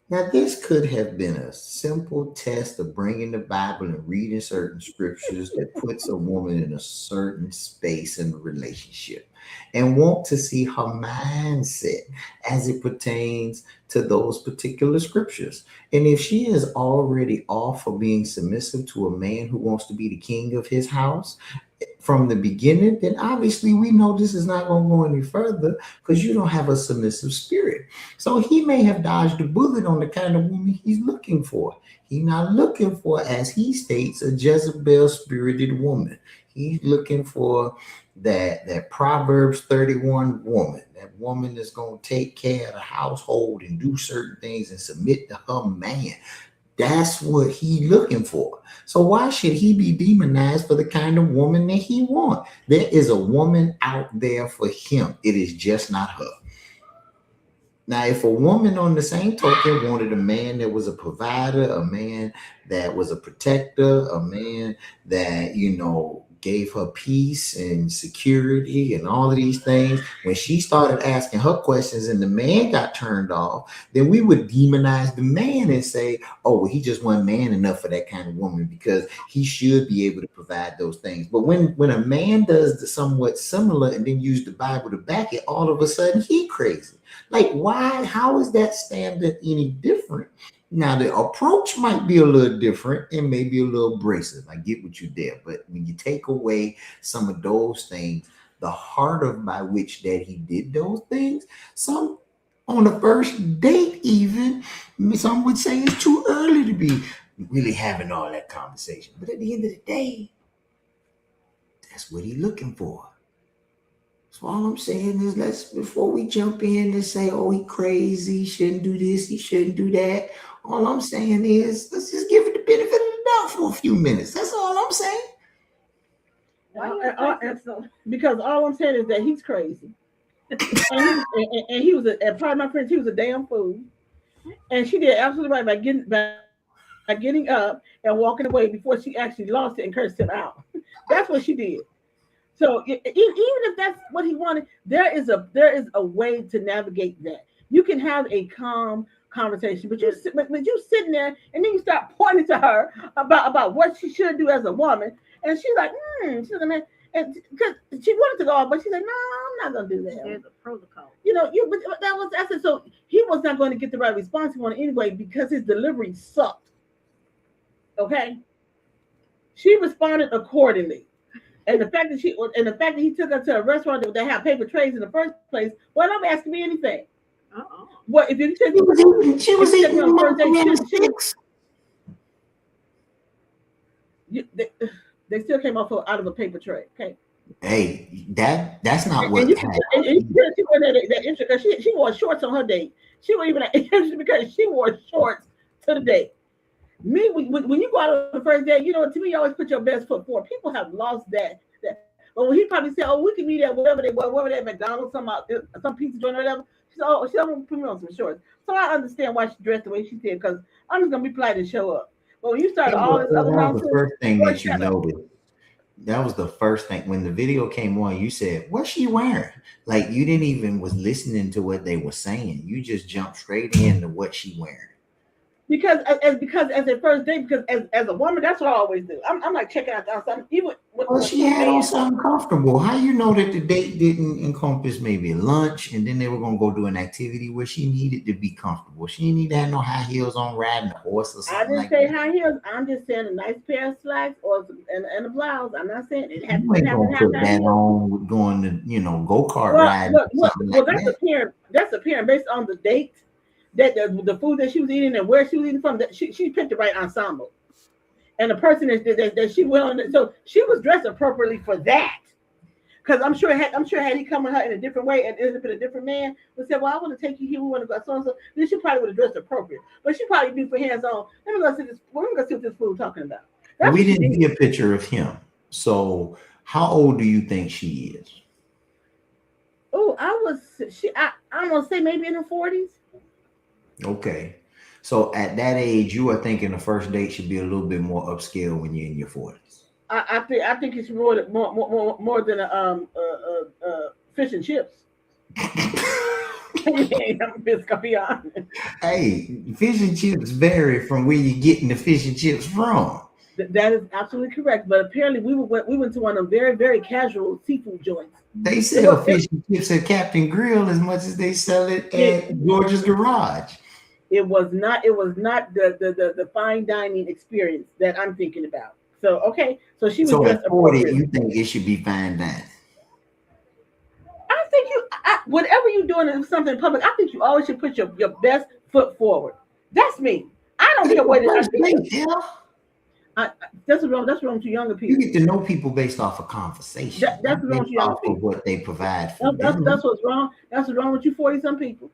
Now, this could have been a simple test of bringing the Bible and reading certain scriptures that puts a woman in a certain space in a relationship and want to see her mindset as it pertains to those particular scriptures. And if she is already off for being submissive to a man who wants to be the king of his house from the beginning, then obviously we know this is not going to go any further because you don't have a submissive spirit. So he may have dodged a bullet on the kind of woman he's looking for. He's not looking for, as he states, a Jezebel spirited woman. He's looking for that Proverbs 31 woman, that woman that's going to take care of the household and do certain things and submit to her man. That's what he's looking for. So why should he be demonized for the kind of woman that he wants? There is a woman out there for him. It is just not her. Now, if a woman on the same token wanted a man that was a provider, a man that was a protector, a man that, gave her peace and security and all of these things, when she started asking her questions and the man got turned off, then we would demonize the man and say, oh, well, he just wasn't man enough for that kind of woman because he should be able to provide those things. But when a man does the somewhat similar and then use the Bible to back it, all of a sudden he crazy. Like, why? How is that standard any different? Now, the approach might be a little different and maybe a little abrasive. I get what you did. But when you take away some of those things, the heart of by which that he did those things, some on the first date even, some would say it's too early to be really having all that conversation. But at the end of the day, that's what he's looking for. So all I'm saying is before we jump in and say, oh, he crazy, he shouldn't do this, he shouldn't do that. All I'm saying is let's just give it the benefit of the doubt for a few minutes. That's all I'm saying. Because all I'm saying is that he's crazy. and he was a part of my friends, he was a damn fool. And she did absolutely right by getting up and walking away before she actually lost it and cursed him out. That's what she did. So even if that's what he wanted, there is a way to navigate that. You can have a calm conversation, but you sitting there and then you start pointing to her about what she should do as a woman, and she's like, she's like, man, And because she wanted to go off, but she said, "No, I'm not gonna do that." There's a protocol. But that was I said. So he was not going to get the right response he wanted anyway because his delivery sucked. Okay, she responded accordingly, and the fact that he took her to a restaurant that had paper trays in the first place. Well, don't ask me anything. What if you said she was eating on the first day? They still came out of a paper tray. Okay. Hey, that's not what. And you she wore that interest because she wore shorts on her date. She wasn't even interest because she wore shorts to the date. Me, when you go out on the first day, to me, you always put your best foot forward. People have lost that. But when he probably said, "Oh, we can meet at whatever they McDonald's, some pizza joint or whatever," she said, "Oh, she don't want to put me on some shorts." So I understand why she dressed the way she did because I'm just gonna be polite and show up. But when you start all this other nonsense, the first thing that you noticed. That was the first thing when the video came on. You said, "What's she wearing?" Like you didn't even was listening to what they were saying. You just jumped straight into what she wearing. Because as a first date, because as a woman, that's what I always do. I'm like checking out something. Even when she had on something comfortable. How you know that the date didn't encompass maybe lunch, and then they were gonna go do an activity where she needed to be comfortable. She didn't need to have no high heels on riding a horse or something. I didn't say high heels. I'm just saying a nice pair of slacks and a blouse. I'm not saying it has to have put that on going to go-kart riding. That's apparent based on the date. That the food that she was eating and where she was eating from, that she picked the right ensemble, and the person that she went on, so she was dressed appropriately for that. Because I'm sure had he come with her in a different way and ended up in a different man, would say, "Well, I want to take you here. We want to go so and so." Then she probably would have dressed appropriate, but she probably do for hands on. Let me go see this. We're gonna see what this fool talking about. We didn't see a picture of him. So how old do you think she is? Oh, I'm gonna say maybe in her 40s. Okay, so at that age, you are thinking the first date should be a little bit more upscale when you're in your 40s. I think it's more than a fish and chips. I'm just gonna be honest. Hey, fish and chips vary from where you're getting the fish and chips from. That is absolutely correct. But apparently, we went to one of them very, very casual seafood joints. They sell fish and chips at Captain Grill as much as they sell it at George's Garage. It was not the fine dining experience that I'm thinking about. So okay, so she was. So at 40, you think it should be fine dining? I think whatever you're doing in something public, I think you always should put your best foot forward. That's me. I don't care what it is. That's wrong. That's wrong to younger people. You get to know people based off of conversation. That's wrong to younger people. What they provide for them. That's what's wrong. That's what's wrong with you 40-some people.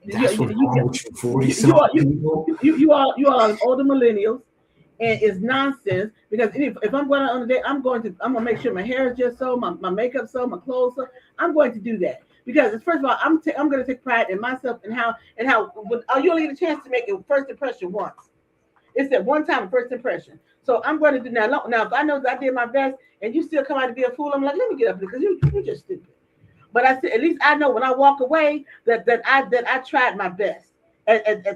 That's what's wrong with you 40-some people. You are older millennials, and it's nonsense. Because if I'm going on a date, I'm gonna make sure my hair is just so, my makeup so, my clothes so. I'm going to do that because first of all, I'm going to take pride in myself and how you only get a chance to make a first impression once. It's that one time first impression. So I'm going to do now. Now, if I know that I did my best and you still come out to be a fool, I'm like, let me get up because you're just stupid. But I said, at least I know when I walk away that I tried my best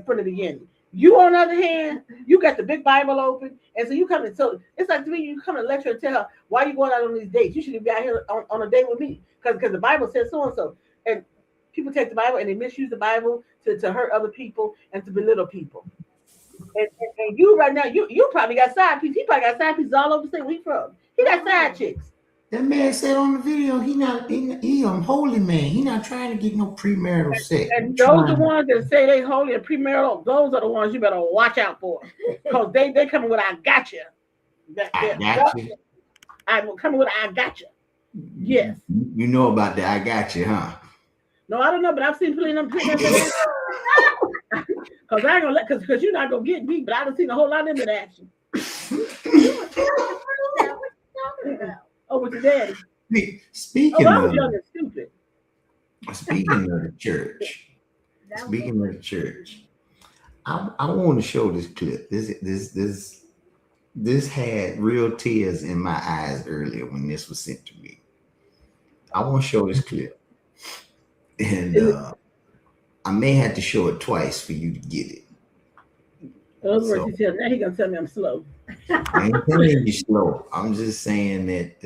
from the beginning. You, on the other hand, you got the big Bible open, and so you come in. So it's like to me, you come and lecture and tell her why you going out on these dates. You should be out here on a date with me because the Bible says so and so. And people take the Bible and they misuse the Bible to hurt other people and to belittle people. And you right now, you probably got side pieces. He probably got side pieces all over the state where he from. He got side chicks. That man said on the video, he a holy man. He not trying to get no premarital sex. And those are the ones that say they holy and premarital. Those are the ones you better watch out for, because they coming with I got you. I got you. I'm coming with I got you. Yes. You know about the I got you, huh? No, I don't know, but I've seen plenty of them. Because I ain't gonna because you're not gonna get me, but I've seen a whole lot of them in action. Oh, with your daddy. Speaking of young and stupid. Speaking of the church. I want to show this clip. This had real tears in my eyes earlier when this was sent to me. I want to show this clip. And I may have to show it twice for you to get it. In other words, now he's gonna tell me I'm slow. I ain't telling you slow. I'm just saying that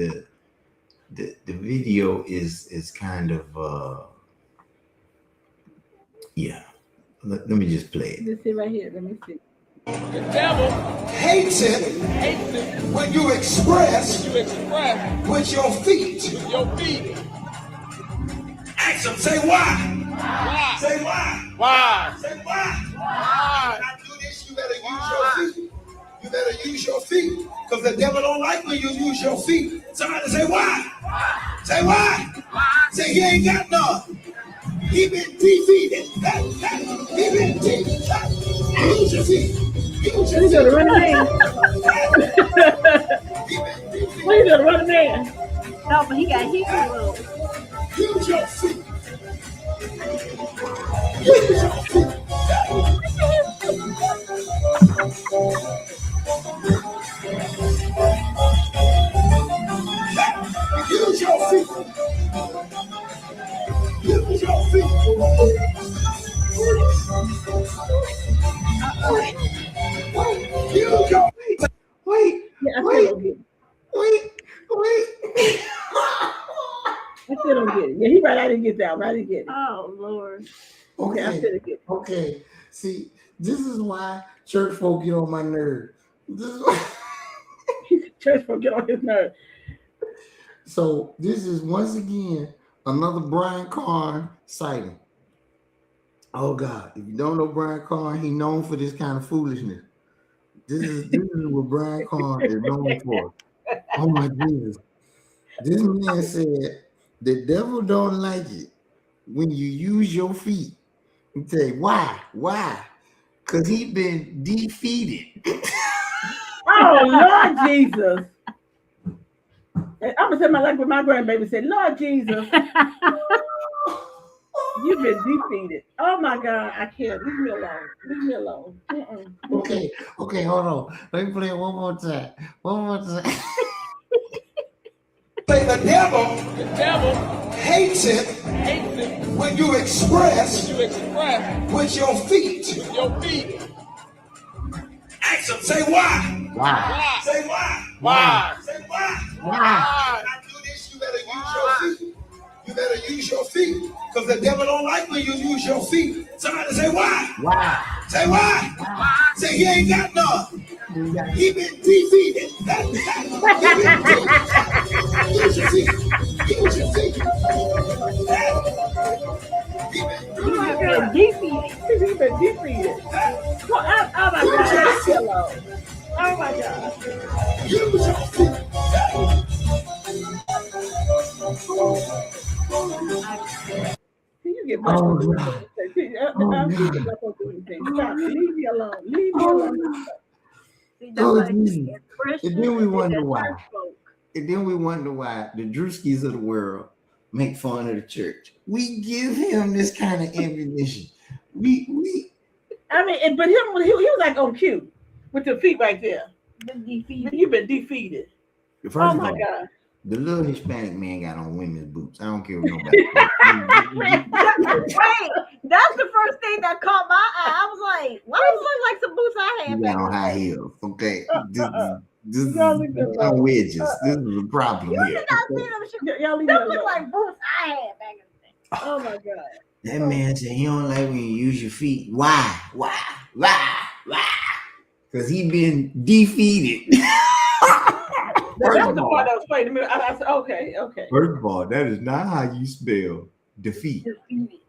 the video is kind of yeah. Let me just play it. Let's see right here. Let me see. The devil hates it when you express with your feet. Ask them, say why? Why? Say why? Why? Say why? Why? When I do this, you better use your feet. You better use your feet. Because the devil don't like when you use your feet. Somebody say why? Say why? Say he ain't got none. He been defeated. He been defeated. Use your feet. Use your He's feet. gonna run a man. What are you gonna run a man? No, but he got hit a little. Use your feet. Use your feet. Use your feet. Use your feet. Use your feet. Wait, Yeah, I wait, still don't get it. wait. I still don't get it. Yeah, he right. I didn't get that one. I didn't get it. Oh Lord. Okay, I still didn't get it. Okay. See, this is why church folk get on my nerve. This is why. Church folk get on his nerve. So this is once again another Brian Carn sighting. Oh God! If you don't know Brian Carn, he's known for this kind of foolishness. This is what Brian Carn is known for. Oh my Jesus! This man said the devil don't like it when you use your feet. And say why? Why? Because he been defeated. Oh Lord Jesus! And I'm gonna say my life with my grandbaby said, Lord Jesus, you've been defeated. Oh my God, I can't. Leave me alone. Leave me alone. Okay, hold on. Let me play it one more time. Say the devil hates it when you express with your feet. Ask them, say why? Why? Say why? Why? Say why? Why? When I do this, you better use your feet. You better use your feet. Because the devil don't like when you use your feet. Somebody say why? Why? Say why? Say he ain't got none. He been defeated. He been defeated. Use your feet. Use your feet. He been defeated. He's been defeated. Oh my God, leave me alone. Oh my God. Use your feet. Can you get back on doing anything? Stop. Leave me alone. Leave me alone. See, Oh, that's like Jesus. And then we wonder why. And then we wonder why the Drewskis of the world make fun of the church. We give him this kind of ammunition. I mean, but he was like on cue with the feet right there. You've been defeated. First Oh of my all, God. the little Hispanic man got on women's boots. I don't care what nobody Wait, that's the first thing that caught my eye. I was like, why does it look like some boots I had You back got on in the high day? heels. Okay. This is Y'all leave me on alone. wedges. This is a problem You here. did not see them shoes. Y'all leave me Them look alone. like boots I had back in the day. Oh my God. That man said he don't like when you use your feet. Why? Because he been defeated. That was the part that was funny to me. I said, okay. First of all, that is not how you spell defeat.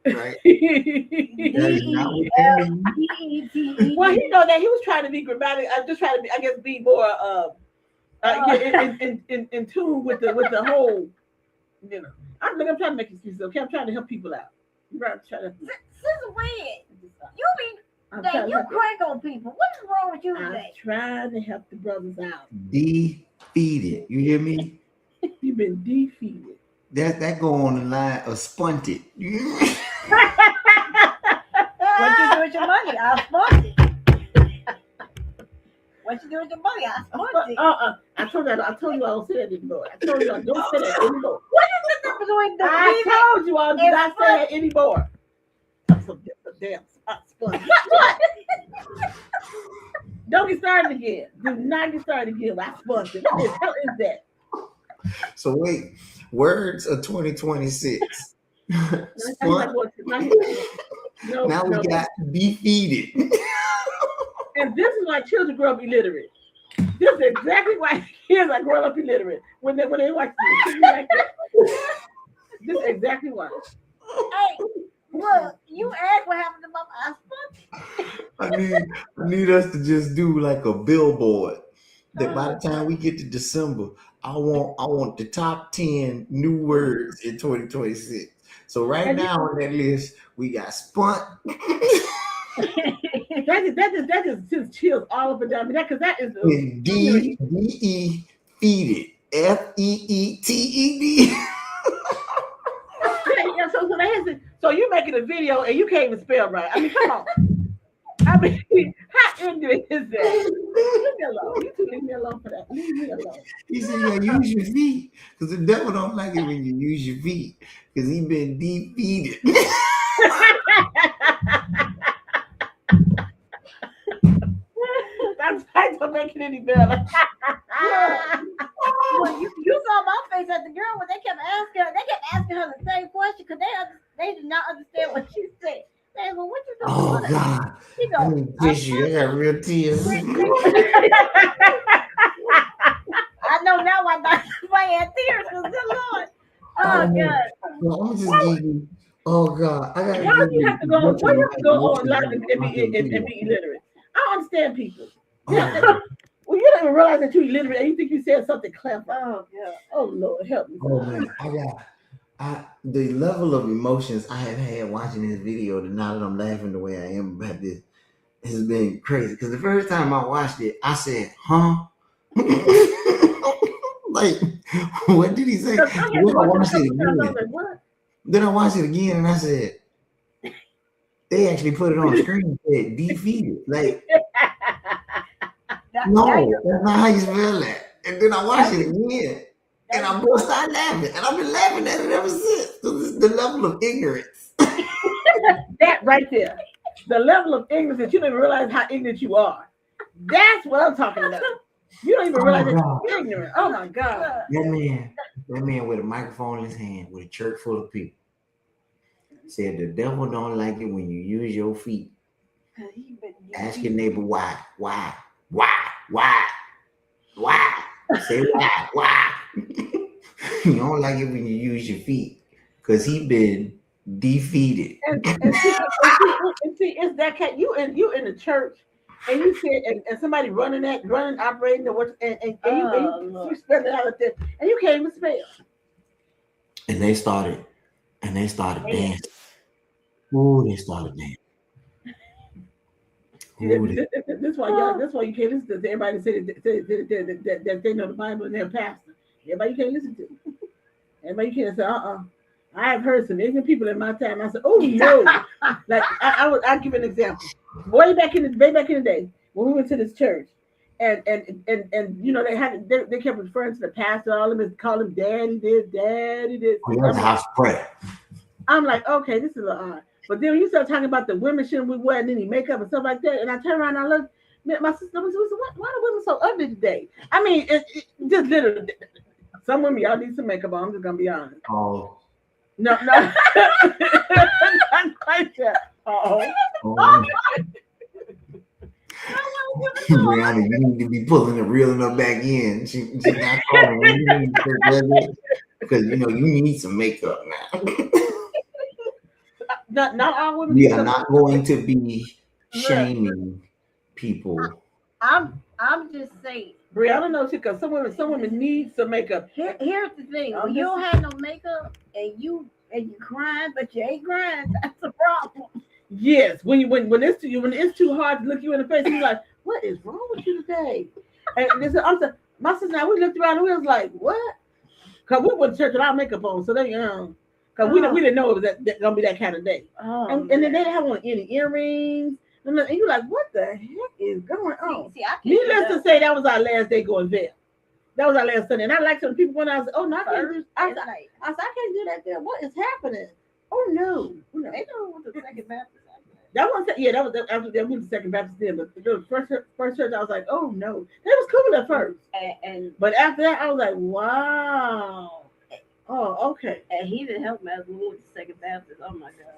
Right? That is not what that means. Well, he know that he was trying to be grammatic. I'm just trying to be, I guess, be more in tune with the whole. You know, I'm trying to make excuses. Okay, I'm trying to help people out. You're right, trying to. Since when? You crank on people. What is wrong with you I'm today? trying to help the brothers out. Defeated. You hear me? You've been defeated. That go on the line of spunted. What you do with your money? I spent it. What you do with your money? I spent it. I told you I don't say that anymore. I told you I don't say that anymore. What is the difference between the I told you I do not say that anymore. I'm so damn sponge. What? Don't get started again. Do not get started again. I spun it. What the hell is that? So wait, Words of 2026. Now we got defeated. And this is why children grow up illiterate. This is exactly why kids are growing up illiterate when they watch this. This is exactly why. Hey, well, you asked what happened to my I need us to just do like a billboard that by the time we get to December, I want the top 10 new words in 2026. So right now on that list, we got spunt. that just chills all up and down. Because that is D-E feeded. F-E-E-T-E-D. So you making a video and you can't even spell right. I mean, come on. I mean, how ignorant is that? Leave me alone. You two leave me alone for that. Leave me alone. He said, yeah, use your feet. Because the devil don't like it when you use your feet. Because he been defeated. That's why don't make it any better. Well, you saw my face at the girl when they kept asking her the same question because they did not understand what she said. They said, well, what you doing? Oh God. She goes, I got real tears. I know now why Dr. Fight had tears because good Lord. Oh God. Well, I'm just give you. Oh God. I gotta Why do you have to go? Why do you have to go on live and be illiterate? I don't understand people. Well, you don't even realize that you're illiterate and you think you said something clever. Oh, yeah. Oh, Lord, help me. Oh, man. The level of emotions I have had watching this video, now that I'm laughing the way I am about this, has been crazy. Because the first time I watched it, I said, huh? Like, what did he say? Then I watched it again and I said, they actually put it on the screen and said, defeated. Like, no, that's not how you spell that. And then I watched it again, and I burst out laughing, and I've been laughing at it ever since. So this is the level of ignorance. That right there, the level of ignorance that you don't even realize how ignorant you are. That's what I'm talking about. You don't even realize that you're ignorant. Oh my God. That man with a microphone in his hand, with a church full of people, said the devil don't like it when you use your feet. Ask your neighbor why. Say why. You don't like it when you use your feet because he been defeated. And see, it's that cat. You in the church, and you said, and somebody running, operating, and you spell it out there, and you can't even spell. And they started dancing. Ooh, they started dancing. That's why you can't listen to everybody say that they know the Bible and they're a pastor. Everybody you can't listen to. Everybody you can't say, I have heard some ignorant people in my time. I said, oh no. Like I'll give an example. Way back in the day when we went to this church, and you know they kept referring to the pastor, all of them call him daddy this. That's house prayer. I'm like, okay, this is a odd. But then when you start talking about the women shouldn't be wearing any makeup and stuff like that, and I turn around and I look, my sister was, why are women so ugly today? I mean, it just literally, some women, y'all need some makeup on. I'm just gonna be honest. Oh. No, not quite that. Rihanna, you need to be pulling it, reeling her back in. She's not calling because you need some makeup now. Not all women. We are not going to be shaming people. I'm just saying. Brianna knows it because some women need some makeup. Here's the thing: when you don't have no makeup and you crying, but you ain't crying, that's a problem. Yes, when it's too hard to look you in the face, and you're like, what is wrong with you today? And my sister and I, we looked around and we was like, what? Because we went to church with our makeup on, so they because we didn't know it was that gonna be that kind of day. And then they didn't have on any earrings. And you're like, what the heck is going on? Needless to say, that was our last day going there. That was our last Sunday. And I like some people when I was, I can't do that there. What is happening? Oh no. They know what the Second Baptist. That was after they moved to Second Baptist then, but the first church I was like, oh no. That was cool at first. But after that I was like, wow. Oh, okay. And he didn't help me as we moved to Second Baptist. Oh my God.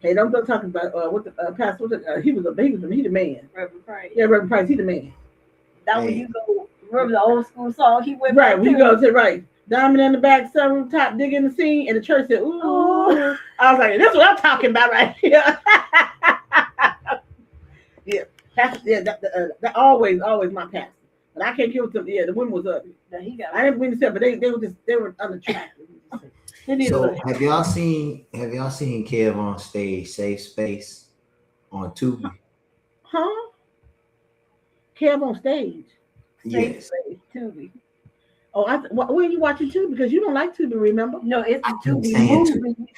Hey, don't talk about what the pastor. He was he the man. Reverend Price. Yeah, Reverend Price. He the man. That when you go, remember the old school song he went right. back When you to? go to right, diamond in the back, sunroof top, digging the scene, and the church said, "Ooh." Oh. I was like, "That's what I'm talking about right here." Yeah, pastor. Yeah, that always my pastor. But I can't give it to him. Yeah, the women was up. I didn't mean to say, but they were unattractive. So have y'all seen Kev on stage Safe Space on Tubi? Huh? Kev on stage. Yes. Safe Tubi. Oh, when are you watching Tubi? Because you don't like Tubi, remember? No, it's I the Tubi movie.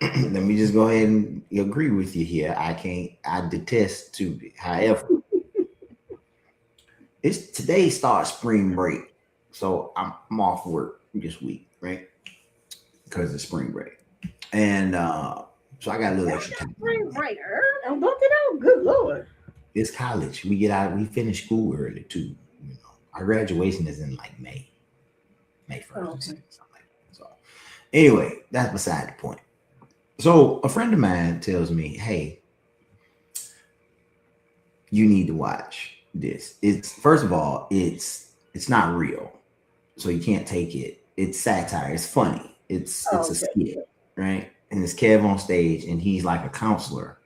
Let me just go ahead and agree with you here. I detest Tubi. However, today starts spring break. So I'm off work this week, right? Because it's spring break. And so I got a little extra time. Spring break, I'm looking out. Good Lord. It's college. We finish school early too. You know, our graduation is in like May 1st, something like that. So anyway, that's beside the point. So a friend of mine tells me, "Hey, you need to watch this. It's first of all, it's not real, so you can't take it. It's satire. It's funny. It's a skit, right? And it's Kev on stage, and he's like a counselor.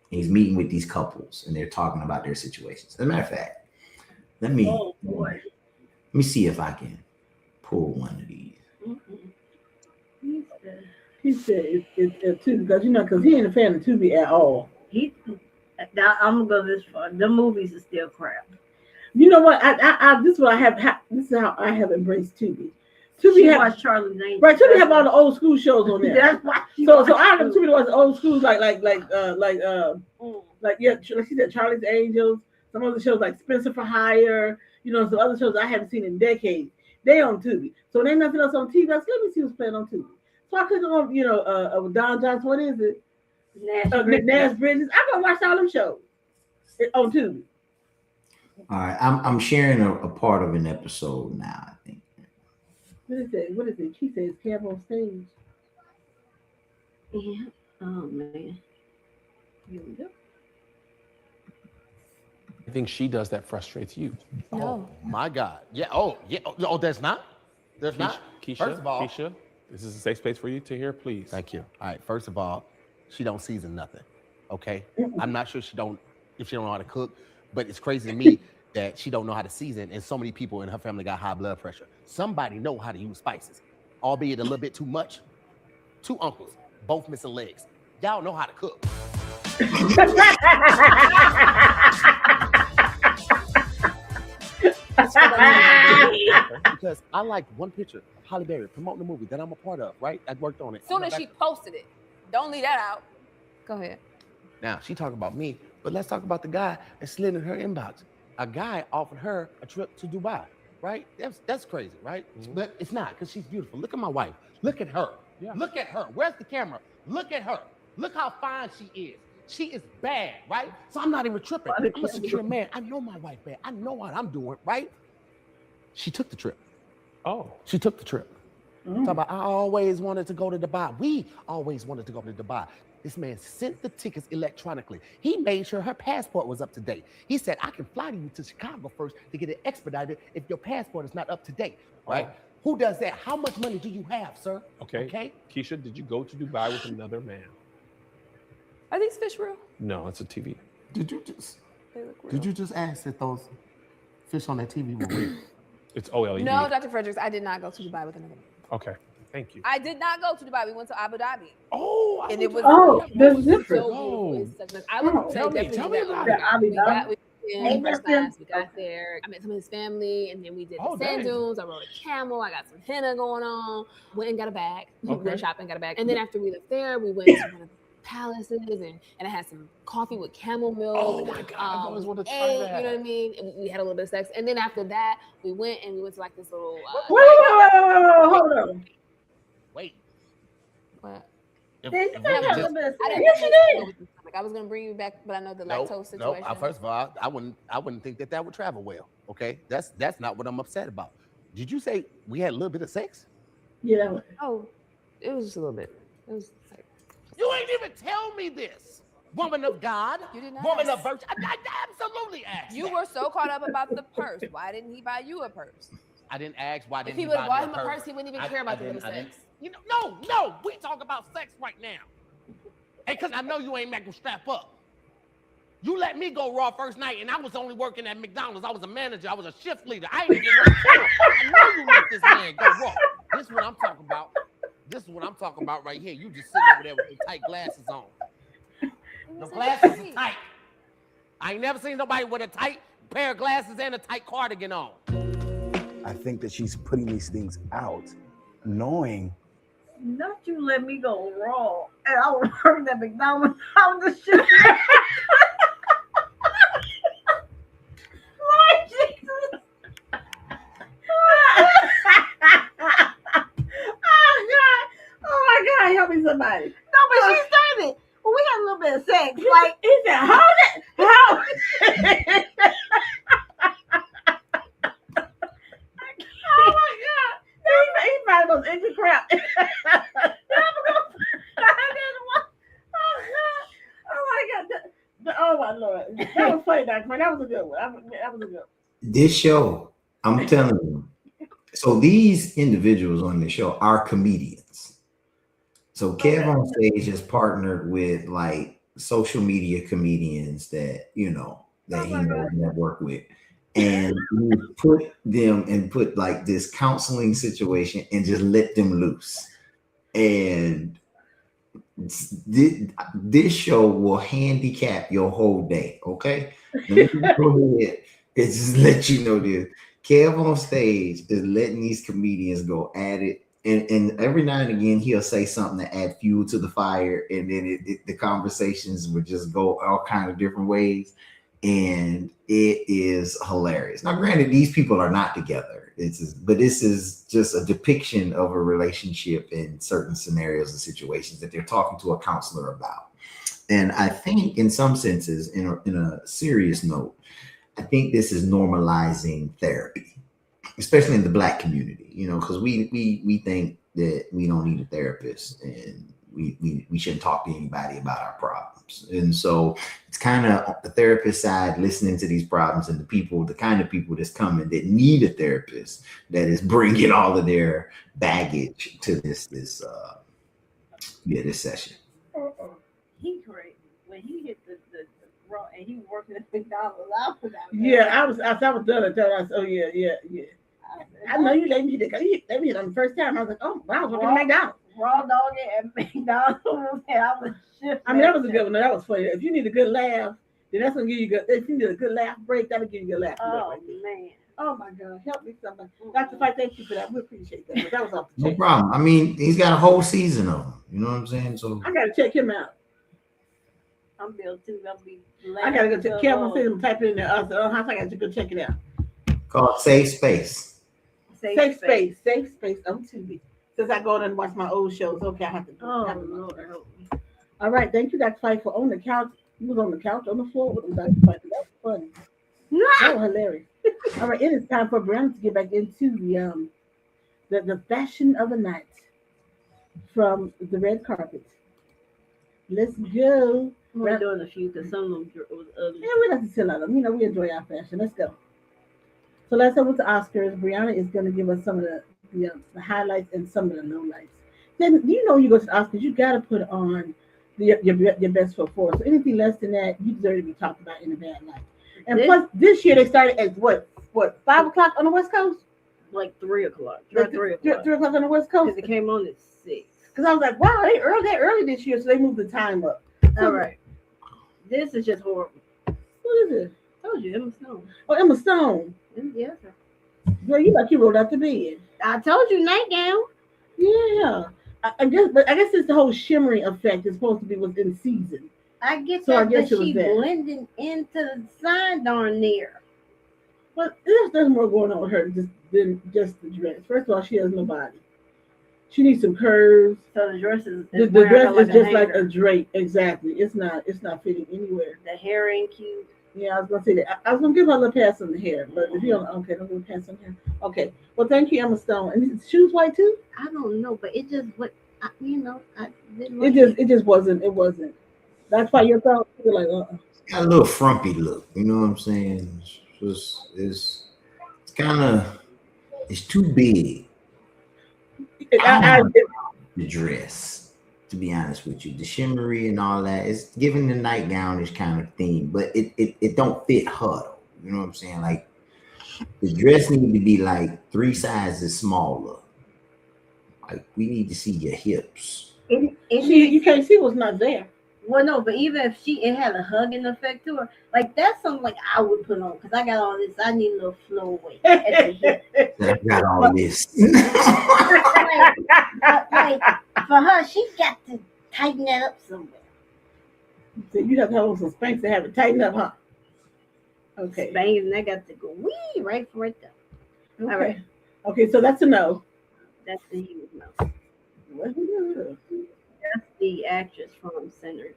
He's meeting with these couples, and they're talking about their situations. As a matter of fact, let me see if I can pull one of these." He said it's Tubi because he ain't a fan of Tubi at all. I'm gonna go this far. The movies are still crap. You know what? This is what I have. This is how I have embraced Tubi. Tubi watch Charlie's Angels. Right. Tubi have all the old school shows on there. That's why. So I have Tubi watch old schools like she said Charlie's Angels. Some other shows like Spencer for Hire. You know, some other shows I haven't seen in decades. They on Tubi. So when ain't nothing else on TV, I said, let me see what's playing on Tubi. So I click on, with Don Johnson. What is it? Nash Bridges. I'm gonna watch all them shows on Tubi. All right, I'm sharing a part of an episode now. I think. What is it? She says Kev on stage. Yeah. Oh man. Here we go. I think she does that frustrates you. No. Oh my God. Yeah. Oh yeah. Oh, there's not. There's not. Keisha, first of all, Keisha, this is a safe space for you to hear, please. Thank you. All right. First of all, she don't season nothing. Okay. I'm not sure if she don't know how to cook, but it's crazy to me that she don't know how to season, and so many people in her family got high blood pressure. Somebody know how to use spices, albeit a little bit too much. Two uncles, both missing legs. Y'all know how to cook. Because I liked one picture, Holly Berry promoting the movie that I'm a part of, right? I worked on it. As soon as she posted it, don't leave that out. Go ahead. Now, she talking about me, but let's talk about the guy that slid in her inbox. A guy offered her a trip to Dubai, right? That's crazy, right? Mm-hmm. But it's not, because she's beautiful. Look at my wife. Look at her. Yeah. Look at her. Where's the camera? Look at her. Look how fine she is. She is bad, right? So I'm not even tripping. I'm a secure man. I know my wife bad. I know what I'm doing, right? She took the trip. Oh. She took the trip. Talk about, I always wanted to go to Dubai. We always wanted to go to Dubai. This man sent the tickets electronically. He made sure her passport was up to date. He said, I can fly you to Chicago first to get it expedited if your passport is not up to date, right? Oh. Who does that? How much money do you have, sir? Okay. Keisha, did you go to Dubai with another man? Are these fish real? No, it's a TV. Did you just ask if those fish on that TV were real? It's OLED. No, Dr. Fredericks, I did not go to Dubai with another man. Okay, thank you. I did not go to Dubai. We went to Abu Dhabi. Oh, and it was that's different. I would say definitely Abu Dhabi. First class, we got there. I met some of his family, and then we did the sand dunes. I rode a camel. I got some henna going on. Went and got a bag. Went shopping, got a bag. And then after we left there, we went to one of the palaces, and I had some coffee with camel milk. Oh my God, I always wanted to try that. You know what I mean? And we had a little bit of sex. And then after that, we went to like this little. Wait, hold on. Wait. What? I was gonna bring you back, but I know the lactose situation. No, first of all, I wouldn't think that would travel well. Okay, that's not what I'm upset about. Did you say we had a little bit of sex? Yeah. Oh, it was just a little bit. It was like, You ain't even tell me this. Woman of God, you did not woman ask. of virtue. I absolutely asked. You were so caught up about the purse. Why didn't he buy you a purse? I didn't ask why If didn't he he would buy have bought me him a a purse. purse, he wouldn't even care about the little sex. You know, no, we talk about sex right now. Hey, because I know you ain't making strap up. You let me go raw first night, and I was only working at McDonald's. I was a manager. I was a shift leader. I ain't even working. I know you let this man go raw. This is what I'm talking about. This is what I'm talking about right here. You just sitting over there with the tight glasses on. The glasses are tight. I ain't never seen nobody with a tight pair of glasses and a tight cardigan on. I think that she's putting these things out, knowing. Not you let me go raw. And I was working at McDonald's. I was just shit. Lord Jesus. Oh my God, help me somebody. No, but she started. Well, we had a little bit of sex. Like, he said, hold it. Hold it. Oh my God. He probably was into crap. Oh my Lord. That was funny, Dr. That was a good one. That was a good one. This show, I'm telling you. So these individuals on the show are comedians. So Kev on Stage has partnered with like social media comedians that, you know, that he knows and work with. And we put them and put like this counseling situation and just let them loose. And this show will handicap your whole day. Okay. Let me go ahead and just let you know this. Kev on Stage is letting these comedians go at it. And every now and again, he'll say something to add fuel to the fire. And then the conversations would just go all kind of different ways. And it is hilarious. Now, granted, these people are not together. But this is just a depiction of a relationship in certain scenarios and situations that they're talking to a counselor about. And I think in some senses, in a serious note, I think this is normalizing therapy, especially in the Black community, you know, because we think that we don't need a therapist and we shouldn't talk to anybody about our problems. And so it's kind of on the therapist side, listening to these problems and the kind of people that's coming that need a therapist that is bringing all of their baggage to this session. He crazy. When he hit the raw and he was working at McDonald's, I was out there. Yeah, I was done at that. I said, oh yeah. I know you let me hit it. Let me hit on the first time. I was like, oh, wow, I was working at McDonald's. Raw dog at McDonald's. And I was shifting. I mean, that was a good one. That was funny. If you need a good laugh, then that's gonna give you good. If you need a good laugh break, that'll give you a good laugh. Oh man. Oh my God, help me somebody. Dr. Fight, thank you for that. We appreciate that. That was off the No chain. problem. I mean, he's got a whole season of them. You know what I'm saying? So I gotta check him out. I'm Bill too. I gotta go check Kevin. See him type it in there. I gotta go check it out. called Safe Space. Safe space on TV. Since I go in and watch my old shows, okay, I have to do it. All right, thank you, Dr. Fight, for on the couch. You was on the couch, on the floor with Dr. Fight. That was funny. That was hilarious. All right, it is time for Brown to get back into the fashion of the night from the red carpet. Let's go. We're doing a few because some of them was ugly. Yeah, we like to chill out. You know, we enjoy our fashion. Let's go. So let's go with the Oscars. Brianna is going to give us some of the highlights and some of the lowlights. Then you know, you go to the Oscars, you got to put on your best foot forward. So anything less than that, you deserve to be talked about in a bad light. And plus, this year they started at what 5:00 on the West Coast? Like 3:00. 3 o'clock on the West Coast. Because it came on at 6. Because I was like, wow, they early this year, so they moved the time up. All right. This is just horrible. What is it? I told you, Emma Stone. Oh, Emma Stone. Yes. Girl, you rolled out the bed. I told you, nightgown. Yeah. I guess it's the whole shimmering effect is supposed to be what's in season. I get so that, I guess but it was she that. blending into the sign darn there. But there's more going on with her than just the dress. First of all, she has no body. She needs some curves. So the dress is the dress is just like a drape. Exactly. It's not fitting anywhere. The hair ain't cute. Yeah, I was gonna say that. I was gonna give her a little pass on the hair, but if you don't, okay, don't give a pass on the hair. Okay. Well, thank you, Emma Stone. And his shoes white too. I don't know, but it just what I didn't It like just wasn't. It wasn't. That's why you thought you were like, Got a little frumpy look. You know what I'm saying? It's kind of it's too big. I don't like the dress, to be honest with you. The shimmery and all that. It's giving the nightgownish kind of theme, but it don't fit her though. You know what I'm saying? Like the dress need to be like 3 sizes smaller. Like we need to see your hips. you can't see what's not there. Well, no, but even if it had a hugging effect to her, like that's something like I would put on because I got all this. I need a little flow away. I got all this. like for her, she got to tighten that up somewhere. So you have to have some Spanx to have it tightened up, huh? Okay. Spanx and that got to go wee right there. Okay. All right. Okay, so that's a no. That's the huge no. That's the actress from Sinners.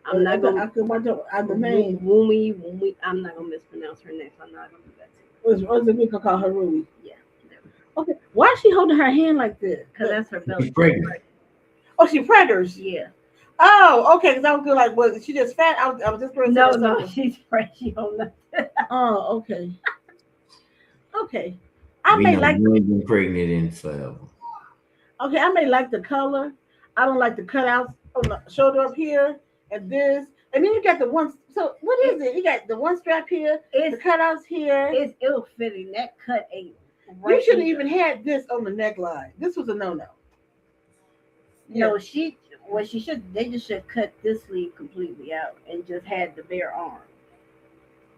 I'm not gonna. Wumi. I'm not gonna mispronounce her name. So I'm not gonna do that. What's we gonna call her Rumi? Yeah. Okay. Why is she holding her hand like this? Because that's her belly. She's pregnant. Oh, she's pregnant. Yeah. Oh, okay. Because I was good. Like, was she just fat? I was just going to No, she's pregnant. She holding that. Oh, okay. Okay. You ain't been pregnant in forever. Okay, I may like the color. I don't like the cutouts on the shoulder up here and this. And then you got the one. So what is it? You got the one strap here, the cutouts here. It's ill-fitting. That cut ain't right. You shouldn't even had this on the neckline. This was a no-no. No, they just should cut this sleeve completely out and just had the bare arm.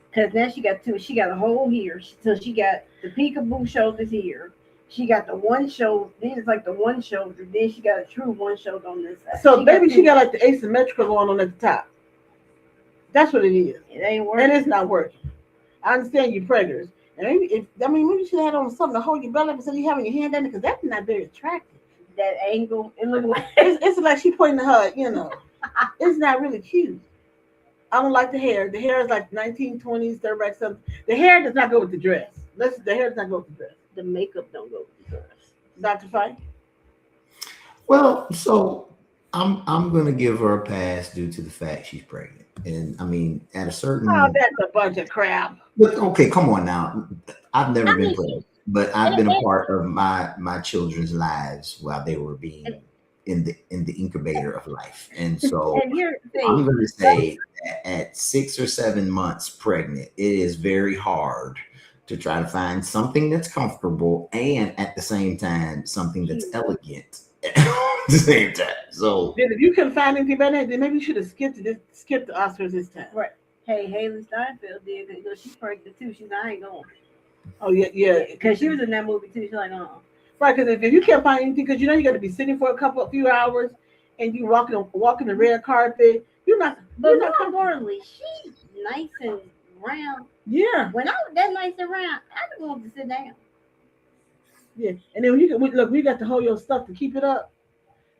Because now she got a hole here. So she got the peekaboo shoulders here. She got the one shoulder, then it's like the one shoulder, then she got a true one shoulder on this side. So she got like the asymmetrical one on at the top. That's what it is. It ain't working. And it's not working. I understand you're preggers. And maybe you should have on something to hold your belly up instead of you having your hand down there, because that's not very attractive. That angle, it looks like it's like she pointing to her, It's not really cute. I don't like the hair. The hair is like 1920s, throwback something. The hair does not go with the dress. The hair does not go with the dress. The makeup don't go with the dress. Dr. Fight? Well, so I'm gonna give her a pass due to the fact she's pregnant. And I mean, at a certain that's a bunch of crap. But okay, come on now. I've never been pregnant, but I've been a part of my children's lives while they were being in the incubator of life. And so I'm gonna say that at 6 or 7 months pregnant, it is very hard to try to find something that's comfortable and at the same time something that's elegant at the same time. So if you couldn't find anything better, then maybe you should have skipped the Oscars this time. Right. Hey, Haley Steinfeld did, because she's pregnant too. She's like, I ain't going. Oh yeah. Because she was in that movie too. She's like, Right, because if you can't find anything, because you got to be sitting for a few hours, and you walking the red carpet, you're not. But more importantly, she's nice and round. Yeah. When I was that nice and round, I just wanted to sit down. Yeah, and then we got to hold your stuff to keep it up.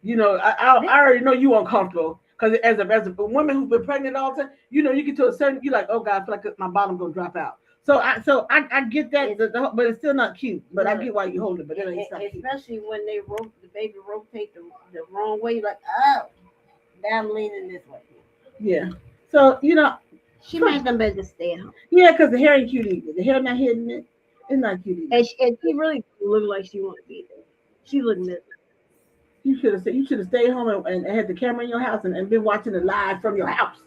I already know you uncomfortable because as a woman who's been pregnant all the time, you get to a certain, you're like, oh God, I feel like my bottom gonna drop out. So I get that, but it's still not cute. But I get why you hold it, but it ain't especially cute. When the baby rotate the wrong way, like now I'm leaning this way. Yeah. So she might have been to stay at home. Yeah, because the hair ain't cute either. The hair not hitting it. It's not cute either. And she really looked like she wanted to be there. She looked miserable. You should have stayed home and had the camera in your house and been watching it live from your house.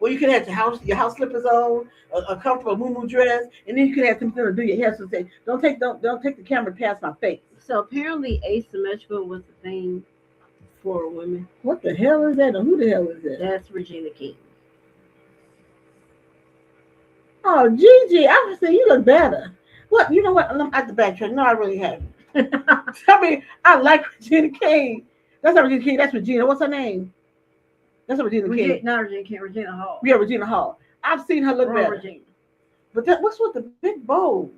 Well, you could have your house slippers on, a comfortable muumuu dress, and then you could have something to do your hair. So say, don't take the camera past my face. So apparently, asymmetrical was the thing for women. What the hell is that? And who the hell is that? That's Regina King. Oh, Gigi, I was saying you look better. What? You know what? I'm at the backtrack. No, I really haven't. I mean, I like Regina King. That's not Regina King. That's Regina. What's her name? That's Regina King. Not Regina King. Regina Hall. Yeah, Regina Hall. I've seen her look better. Regina. But what's with the big bow?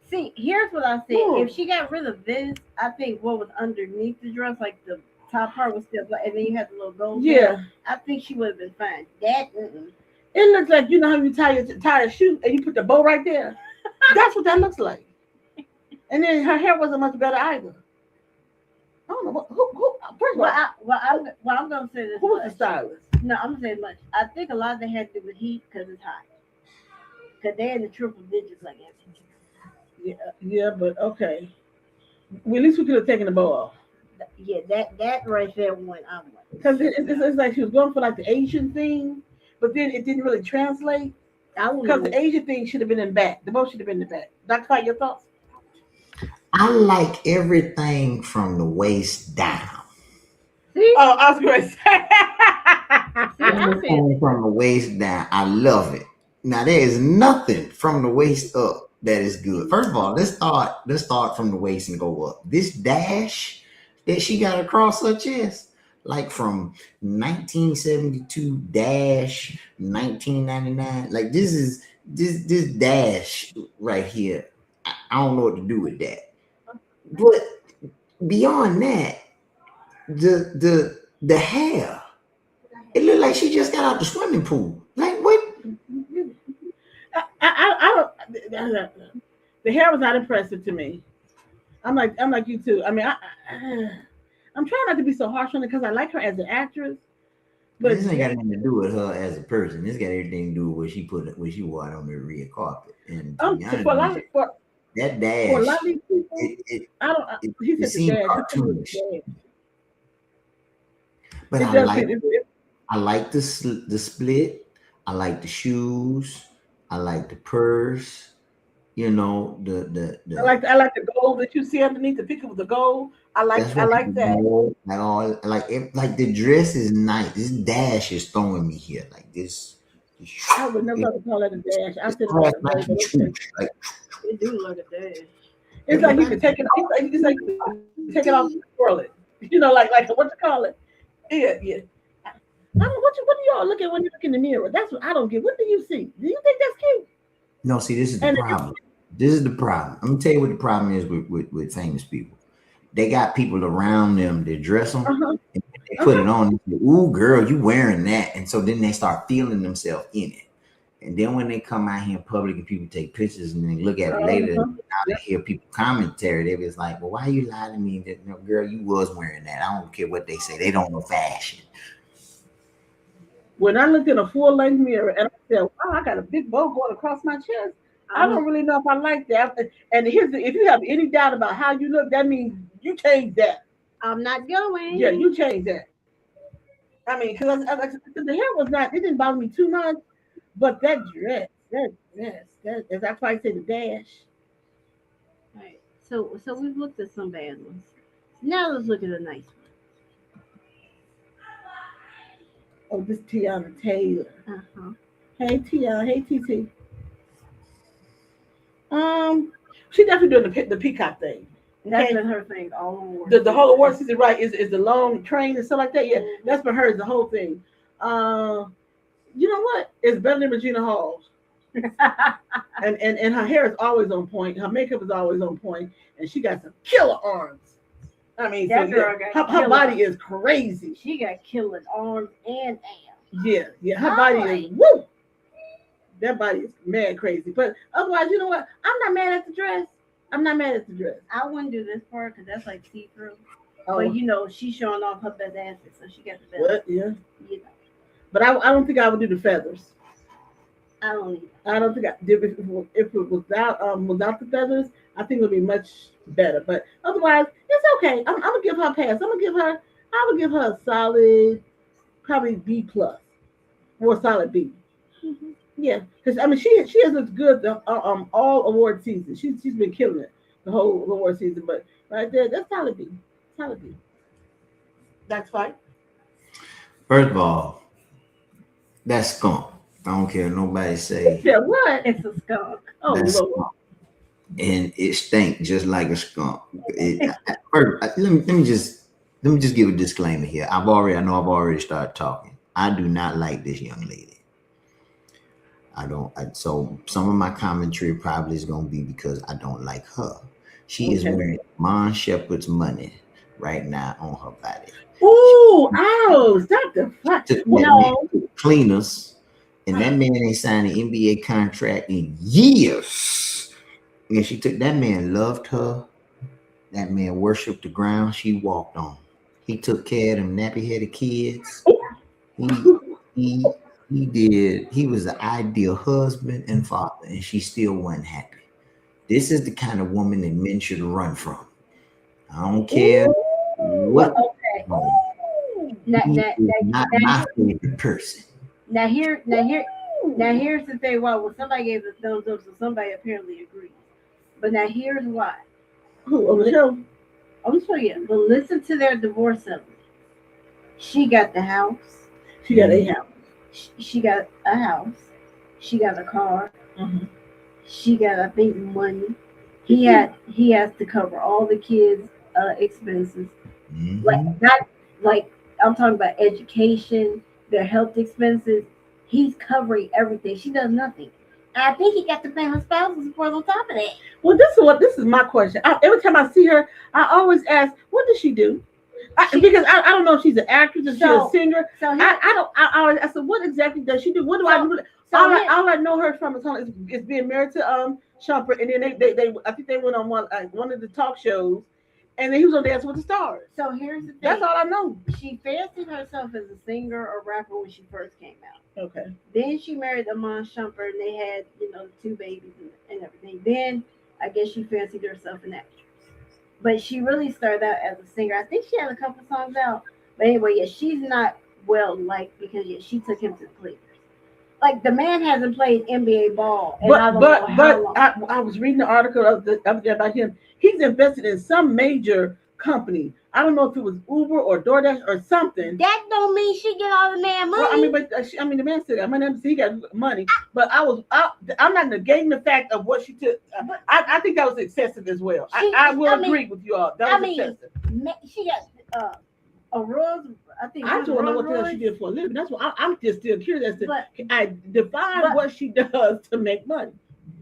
See, here's what I said. If she got rid of this, I think what was underneath the dress, like the top part was still black, and then you had the little gold. Yeah. I think she would have been fine. That, It looks like, you know how you tie a shoe and you put the bow right there? That's what that looks like. And then her hair wasn't much better either. I don't know who first of all, I'm gonna say this. Who was the stylist? No, I'm gonna say much. I think a lot of that had to do with heat because it's hot. Because they're in the triple digits like everything. Yeah, but okay. Well, at least we could have taken the bow off. Yeah, that right there went out. Because it's like she was going for like the Asian thing, but then it didn't really translate. Because the Asian thing should have been in back. The bow should have been in the back. Dr. Fight, your thoughts? I like everything from the waist down. See? Oh, I was going to say. Everything from the waist down. I love it. Now, there is nothing from the waist up that is good. First of all, let's start from the waist and go up. This dash that she got across her chest, like from 1972 dash 1999, like this dash right here. I don't know what to do with that. But beyond that, the hair, it looked like she just got out the swimming pool. Like what? I don't. The hair was not impressive to me. I'm like you too. I mean, I'm trying not to be so harsh on it because I like her as an actress. But this ain't got anything to do with her as a person. This got everything to do with what she wore on the red carpet. And that dash, for a lot of these people, it seems cartoonish. But I like the split. I like the shoes. I like the purse. You know, the I like the gold that you see underneath the picture with the gold. I like that. Gold, like the dress is nice. This dash is throwing me here like this. I would never call it a dash. I said it do look a dash. It's like you can take it off. It's like take it off and twirl it. You know, like what you call it? Yeah. I don't. What do y'all look at when you look in the mirror? That's what I don't get. What do you see? Do you think that's cute? No, see, this is the problem. This is the problem. I'm gonna tell you what the problem is with famous people. They got people around them that dress them, and they put it on. Say, ooh, girl, you wearing that, and so then they start feeling themselves in it. And then when they come out here in public and people take pictures and then look at it later, now they hear people commentary. They was like, "Well, why you lying to me? That, no, girl, you was wearing that. I don't care what they say. They don't know fashion." When I looked in a full-length mirror and I said, "Wow, I got a big bow going across my chest," I don't really know if I like that. And if you have any doubt about how you look, that means you change that. I'm not going. Yeah, you change that. I mean, because the hair was not, it didn't bother me too much, but that dress, that's why I say the dash. All right. So we've looked at some bad ones. Now let's look at a nice one. Oh, this Tiana Taylor. Hey Tiana, hey TT. She definitely doing the peacock thing. That's been her thing all over. The whole award season, right? Is the long train and stuff like that. Yeah, that's been hers the whole thing. You know what? It's better than Regina Hall's. and her hair is always on point. Her makeup is always on point, and she got some killer arms. I mean, that girl got her body is crazy. She got killer arms and abs. Yeah. Her body is woo. That body is mad crazy. But otherwise, you know what? I'm not mad at the dress. I wouldn't do this part because that's like see-through. Oh. But you know, she's showing off her best asses, so she got the best. What? Yeah. You know. But I don't think I would do the feathers. I don't either. I don't think I did if it was without the feathers. I think it would be much better. But otherwise, it's okay. I'm gonna give her a pass. I would give her a solid, probably B plus, or a solid B. Mm-hmm. Yeah, because I mean she has looked good all award season. She's been killing it the whole award season. But right there, that's solid B. Solid B. That's fine. First of all, that's skunk. I don't care nobody say. Yeah, what? It's a skunk. Oh Lord. Skunk. And it stank just like a skunk. Let me just give a disclaimer here. I know I've already started talking. I do not like this young lady. So some of my commentary probably is going to be because I don't like her. She is wearing Mon Shepherd's money right now on her body. Ooh, ouch! Stop the fuck. No. Cleaners And that man ain't signed an NBA contract in years. And she took that man, loved her. That man worshiped the ground she walked on. He took care of them nappy-headed kids. He did. He was the ideal husband and father, and she still wasn't happy. This is the kind of woman that men should run from. I don't care what. Okay. Not my favorite person. Now here's the thing. Well, somebody gave a thumbs up, so somebody apparently agrees. But now here's why. Who on the show? I'm sure you. But listen to their divorce settlement. She got the house. She got a house. She got a house. She got a car. Mm-hmm. She got, I think, money. He has to cover all the kids' expenses. Like I'm talking about education, their health expenses. He's covering everything. She does nothing. And I think he got to pay her spousal support on top of that. Well, this is my question. Every time I see her, I always ask, what does she do? Because I don't know if she's an actress, if she's a singer. So I said, what exactly does she do? What do I do? All I know her from is being married to Shumpert, and then they I think they went on one of the talk shows, and then he was on Dancing with the Stars. So here's the thing. That's all I know. She fancied herself as a singer or rapper when she first came out. Okay. Then she married Amon Shumpert, and they had 2 babies and everything. Then I guess she fancied herself an actress. But she really started out as a singer. I think she had a couple songs out. But anyway, yeah, she's not well liked because she took him to the Clippers. Like, the man hasn't played NBA ball. And I was reading the article about him. He's invested in some major company. I don't know if it was Uber or DoorDash or something. That don't mean she get all the man money. Well, the man said, he got money. But I'm not negating the fact of what she took. I think that was excessive as well. I will agree with you all. That was excessive. She got a Rolls. I don't know what the hell she did for a living. That's why I'm just still curious. I define what she does to make money.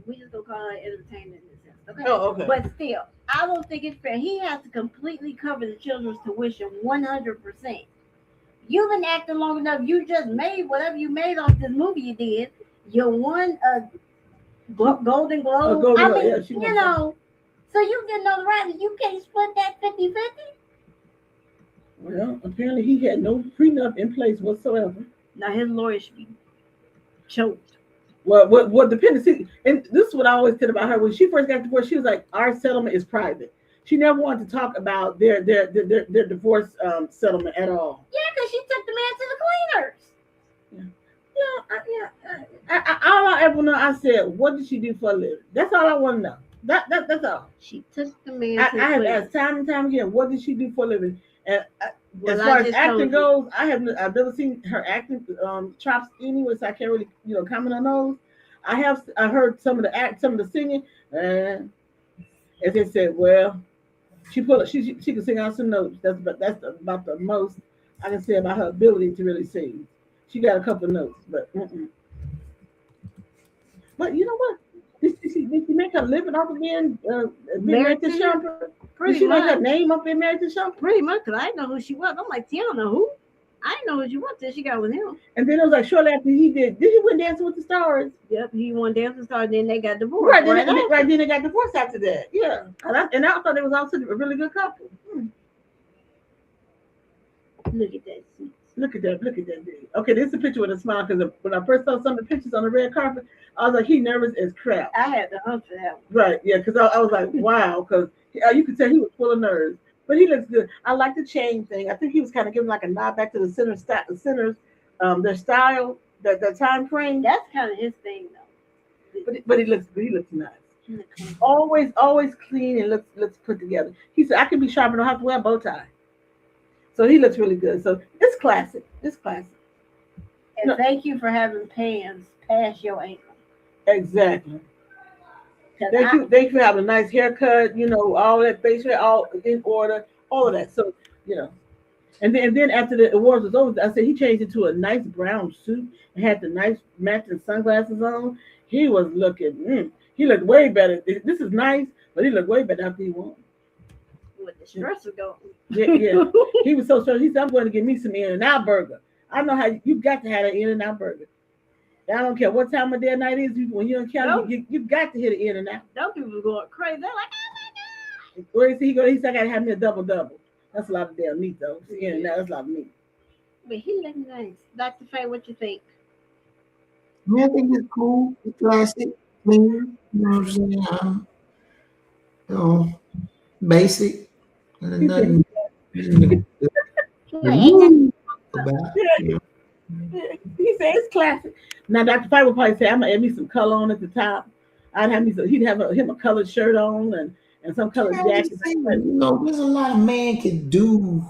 We just don't call her entertainment in this sense. Okay. Oh, okay. But still, I don't think it's fair. He has to completely cover the children's tuition 100%. You've been acting long enough. You just made whatever you made off this movie you did. You won a Golden Globe. So you get notoriety. You can't split that 50-50. Well, apparently he had no prenup in place whatsoever. Now his lawyer should be choked. Well, what dependency, and this is what I always said about her. When she first got divorced, she was like, our settlement is private. She never wanted to talk about their divorce settlement at all. Yeah, because she took the man to the cleaners. All I ever know, I said, what did she do for a living? That's all I want to know. That's all. She took the man to the cleaners. I have asked time and time again, what did she do for a living? And as far as acting goes, I've never seen her acting chops anyway, so I can't really comment on those. I heard some of the singing, and as they said, well, she can sing out some notes. That's about the most I can say about her ability to really sing. She got a couple of notes, but you know what? Did she make her living off of being married to Shumpert? Did she make her name up being married to Shumpert? Pretty much, because I didn't know who she was. I'm like, Tiana, who? I didn't know who she was till she got with him. And then it was like shortly after he win Dancing with the Stars? Yep, he won Dancing with the Stars, then they got divorced. Right, then they got divorced after that. Yeah. And I thought it was also a really good couple. Look at that. Look at that dude. Okay, this is a picture with a smile, because when I first saw some of the pictures on the red carpet, I was like, he nervous as crap. I had to hunt for that one. Right, yeah, because I was like, wow, because you could tell he was full of nerves. But he looks good. I like the chain thing. I think he was kind of giving like a nod back to the Sinners, their style, their time frame. That's kind of his thing, though. But he looks nice. Always clean and looks put together. He said, I can be sharp and don't have to wear a bow tie. So he looks really good. So it's classic. And thank you for having pants past your ankle. Exactly. Thank you for having a nice haircut, all that facial hair, all in order, all of that. So, and then after the awards was over, I said he changed into a nice brown suit and had the nice matching sunglasses on. He was looking, he looked way better. This is nice, but he looked way better after he won. With the stress was going. Yeah. He was so stressed. He said, I'm going to get me some In-N-Out burger. I know how you got to have an In-N-Out burger. I don't care what time of day or night it is. When you're in Cali, you got to hit it in and out. Those people going crazy. They're like, where is he go? He said, I got to have me a double. That's a lot of damn meat, though. See, in and out, that's a lot of meat. But he look nice. Dr. Faye, what you think? Yeah, I think it's cool. It's classic. Clean. You know what I'm saying? Basic. Nothing. He said it's classic. Now, Dr. Fight would probably say, I'm gonna add me some color on at the top. I'd have me he'd have him a colored shirt on and some colored jacket. There's a lot a man can do,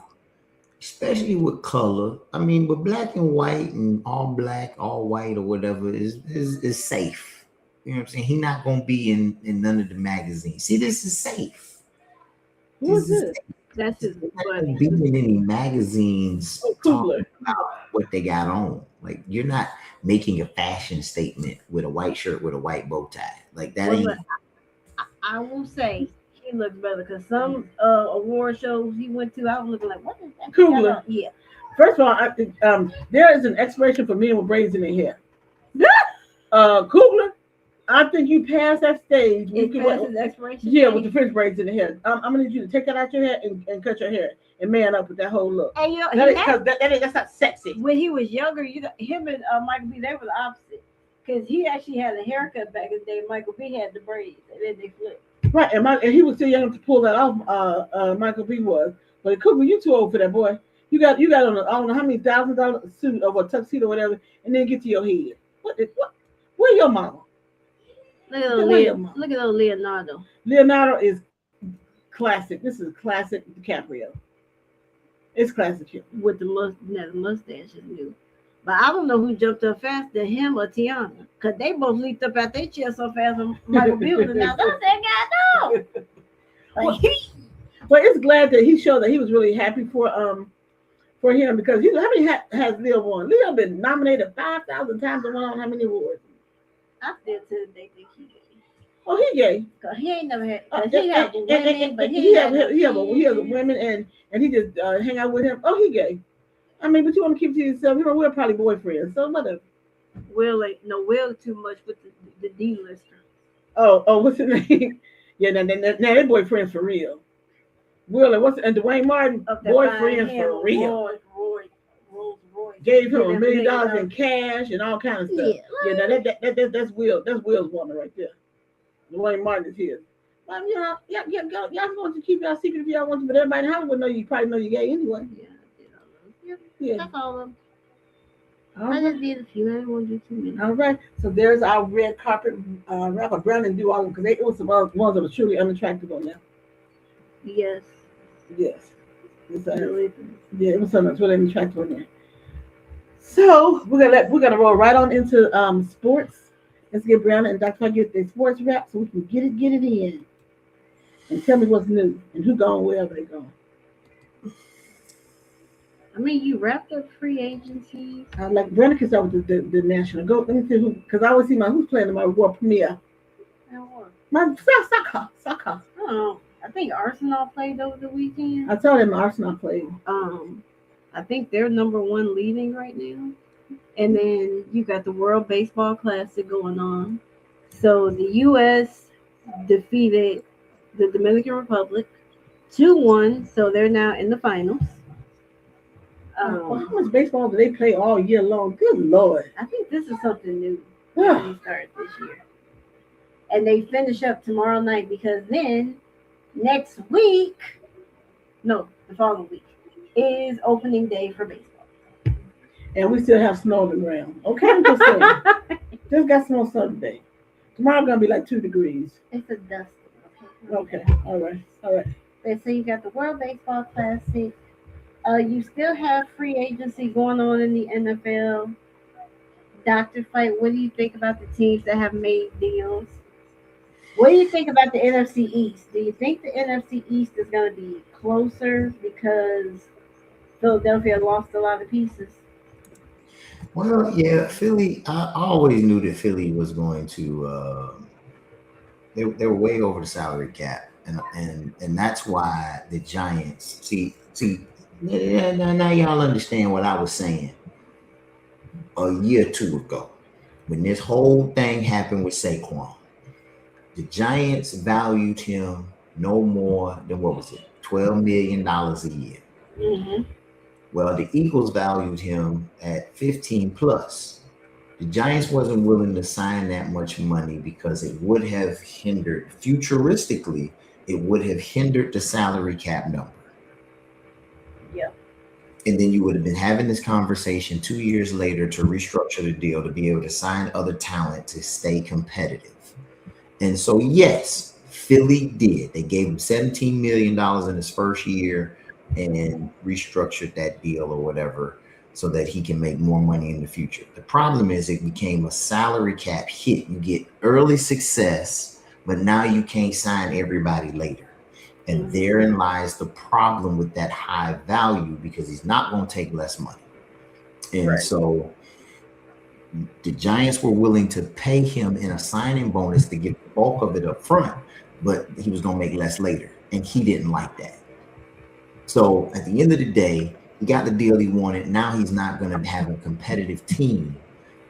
especially with color. I mean, with black and white and all black, all white, or whatever is safe. You know what I'm saying? He's not gonna be in none of the magazines. See, this is safe. Who is this? That's his buddy. Being in any magazines talking about what they got on. Like, you're not making a fashion statement with a white shirt with a white bow tie. Like that ain't. I will say he looked better because some award shows he went to, I was looking like, what is that? Kugler. Yeah. First of all, I think there is an expiration for men with braids in their hair. Kugler, I think you passed that stage. Expiration. Yeah, with the French braids in the hair. I'm gonna need you to take that out your hair and cut your hair and man up with that whole look. And that's not sexy. When he was younger, him and Michael B, they were the opposite. Because he actually had a haircut back in the day. Michael B had the braids, and then they flipped. Right, and he was still young to pull that off. Michael B was, but Cooper, you too old for that, boy. You got on I don't know how many $1,000 suit or a tuxedo or whatever, and then get to your head. What? Where your mama? Look at old Leonardo. Leonardo is classic. This is classic DiCaprio. It's classic here. With the mustache is new. But I don't know who jumped up faster, him or Tiana. Because they both leaped up out their chair so fast when Michael B was announced. I said, God, no. Well, it's glad that he showed that he was really happy for him because how many has Leo won? Leo been nominated 5,000 times and won on how many awards? I still to this day think he gay. Oh, he gay. Cause he ain't never had. He had women, but he has women and he just hang out with him. Oh, he gay. I mean, but you want to keep it to yourself. You know, we're probably boyfriends, so whatever. Will too much with the D-lister. Oh, what's his name? Yeah, now they're boyfriends for real. Will and Dwayne Martin, boyfriends for real. Roy. Gave him $1 million in cash and all kinds of stuff. Yeah, now that's Will. That's Will's woman right there. Dwayne Martin is his. Well, y'all want to keep y'all secret if y'all want to, but everybody in Hollywood probably know you're gay anyway. Yeah. That's all of them. I just did a few. I didn't want to do too many. All right. So there's our red carpet rapper. Brandon do all of them because it was the ones that were truly unattractive on there. Yes. It was something that's really unattractive on there. So we're gonna roll right on into sports. Let's get Brandon and Dr. get their sports wrap so we can get it in. And tell me what's new and who going wherever they going. I mean, you wrapped up free agency. Like Brenda can start with the national. Go. Let me see who, because I always see who's playing in my world premiere. My soccer. Oh, I think Arsenal played over the weekend. I told him Arsenal played. I think they're number one leading right now. And then you got the World Baseball Classic going on. So the U.S. defeated the Dominican Republic 2-1. So they're now in the finals. How much baseball do they play all year long? Good Lord. I think this is something new that they started this year. And they finish up tomorrow night because then next week, the following week, is opening day for baseball. And we still have snow on the ground. Okay, I'm just saying. Just got snow Sunday. Tomorrow going to be like 2 degrees. It's a dusting. Okay. All right. And so you got the World Baseball Classic. You still have free agency going on in the NFL. Dr. Fight, what do you think about the teams that have made deals? What do you think about the NFC East? Do you think the NFC East is going to be closer because Philadelphia lost a lot of pieces? Well, yeah, Philly. I always knew that Philly was going to. They were way over the salary cap, and that's why the Giants. See. Now y'all understand what I was saying a year or two ago. when this whole thing happened with Saquon, the Giants valued him no more than what was it, $12 million a year. Mm-hmm. Well, the Eagles valued him at 15 plus. The Giants wasn't willing to sign that much money because it would have hindered, futuristically, it would have hindered the salary cap number. Yeah. And then you would have been having this conversation 2 years later to restructure the deal to be able to sign other talent to stay competitive. And so, yes, Philly did. They gave him $17 million in his first year and restructured that deal or whatever so that he can make more money in the future. The problem is it became a salary cap hit. You get early success, but now you can't sign everybody later. And therein lies the problem with that high value because he's not going to take less money. And so the Giants were willing to pay him in a signing bonus to get the bulk of it up front, but he was going to make less later. And he didn't like that. So at the end of the day, he got the deal he wanted. Now he's not going to have a competitive team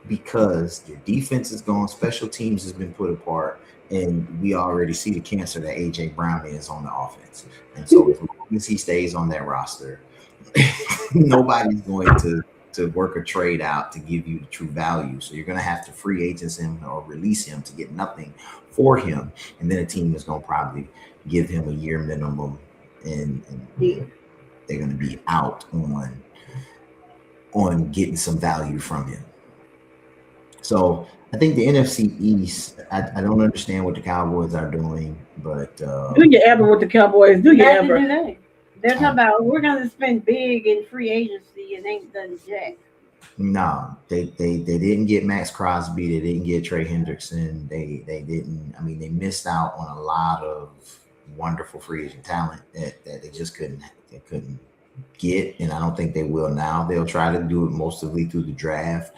because your defense is gone, special teams has been put apart, and we already see the cancer that A.J. Brown is on the offense. And so as long as he stays on that roster, nobody's going to work a trade out to give you the true value. So you're going to have to free agents him or release him to get nothing for him. And then a team is going to probably give him a year minimum and they're going to be out on getting some value from him. So I think the NFC East, I don't understand what the Cowboys are doing, but do you ever with the Cowboys? Do you ever? They're talking about we're going to spend big in free agency and ain't done jack. No, they didn't get Max Crosby. They didn't get Trey Hendrickson. They didn't. I mean, they missed out on a lot of wonderful free agent talent that they just couldn't get, and I don't think they will now. They'll try to do it mostly through the draft,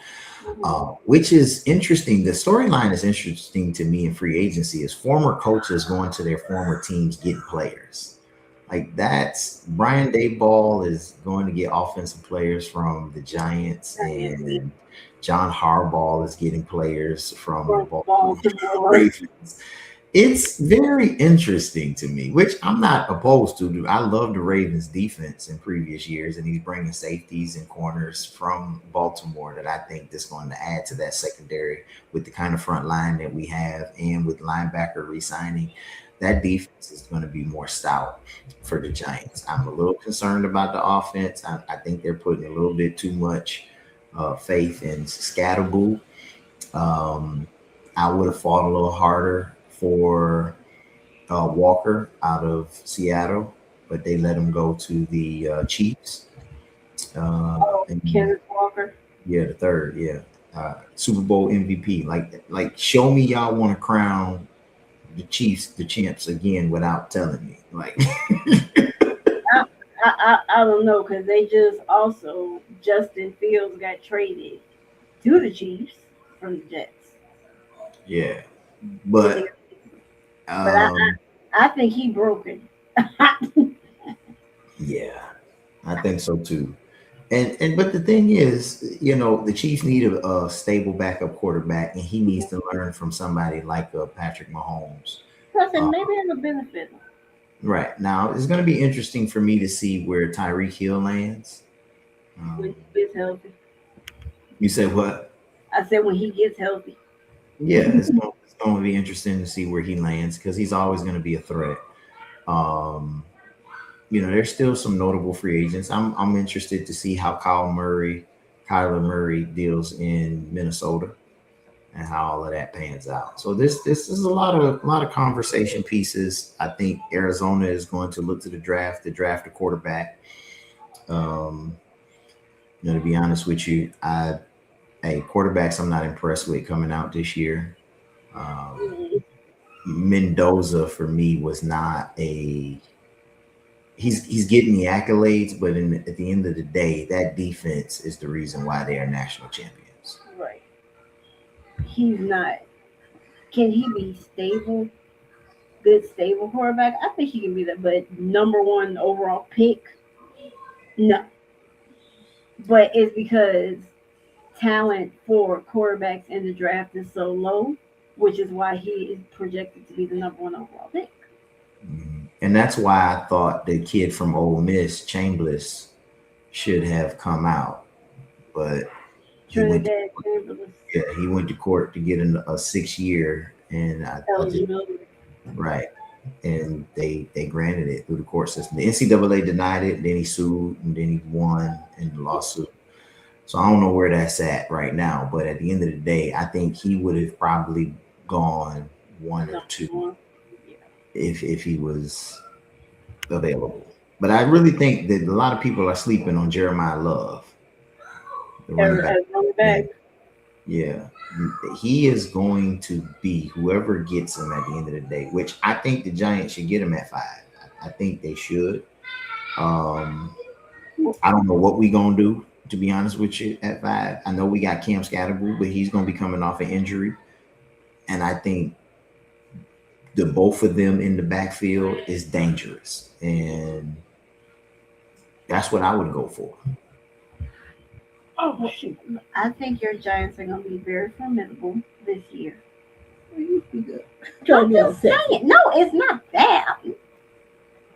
which is interesting. The storyline is interesting to me in free agency is former coaches going to their former teams getting players. Like that's Brian Daboll is going to get offensive players from the Giants, and John Harbaugh is getting players from the Baltimore Ravens. It's very interesting to me, which I'm not opposed to. I love the Ravens defense in previous years, and he's bringing safeties and corners from Baltimore that I think is going to add to that secondary with the kind of front line that we have and with linebacker re-signing. That defense is going to be more stout for the Giants. I'm a little concerned about the offense. I think they're putting a little bit too much faith in Scatterboo. I would have fought a little harder for Walker out of Seattle, but they let him go to the Chiefs. Kenneth Walker. Yeah, the third. Yeah, Super Bowl MVP. Like, show me y'all want to crown the Chiefs the champs again without telling me. Like, I don't know because they just also Justin Fields got traded to the Chiefs from the Jets. Yeah, but I think he broken. Yeah, I think so too. And but the thing is, the Chiefs need a stable backup quarterback, and he needs to learn from somebody like Patrick Mahomes. I said maybe it'll benefit him. Right now, it's going to be interesting for me to see where Tyreek Hill lands. When he gets healthy. You said what? I said when he gets healthy. Yeah, it's going to be interesting to see where he lands because he's always going to be a threat. There's still some notable free agents. I'm interested to see how Kyler Murray deals in Minnesota and how all of that pans out. So this is a lot of conversation pieces. I think Arizona is going to look to the draft to draft a quarterback. To be honest with you, quarterbacks I'm not impressed with coming out this year. Mendoza for me was not a. He's getting the accolades, but at the end of the day, that defense is the reason why they are national champions. Right. He's not. Can he be stable? Good stable quarterback? I think he can be that, but number one overall pick? No. But it's because talent for quarterbacks in the draft is so low, which is why he is projected to be the number 1 overall pick. And that's why I thought the kid from Ole Miss, Chambliss, should have come out, but he went to court to get a 6-year, and right, and they granted it through the court system. The NCAA denied it, then he sued, and then he won in the lawsuit. So I don't know where that's at right now, but at the end of the day, I think he would have probably gone 1 or 2 if he was available. But I really think that a lot of people are sleeping on Jeremiah Love, the running back. Yeah, he is going to be whoever gets him at the end of the day, which I think the Giants should get him at 5. I think they should. I don't know what we gonna do, to be honest with you, at 5. I know we got Cam Scattergood, but he's gonna be coming off an injury, and I think the both of them in the backfield is dangerous, and that's what I would go for. Oh, shoot. I think your Giants are going to be very formidable this year. I'm just saying. No, it's not that.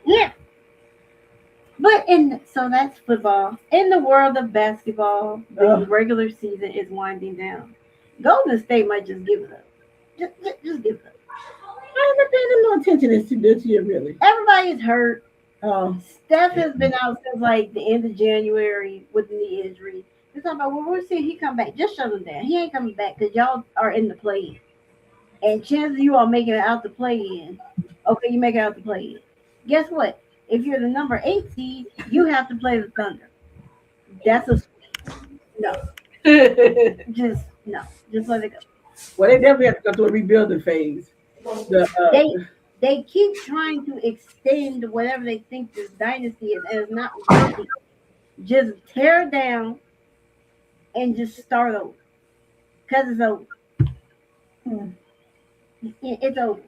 Yeah. But so that's football. In the world of basketball, the regular season is winding down. Golden State might just give it up. Just give it up. I haven't paid no attention this year, really. Everybody's hurt. Steph has been out since like the end of January with the knee injury. They're talking about, well, we'll see if he come back. Just shut him down. He ain't coming back because y'all are in the play-in. And chances you are making it out the play-in. Okay, you make it out the play-in. Guess what? If you're the number 8 seed, you have to play the Thunder. That's a no. Just let it go. Well, they definitely have to go through a rebuilding phase. They keep trying to extend whatever they think this dynasty is, and it's not working. Just tear it down and just start over. Because it's over. It's over.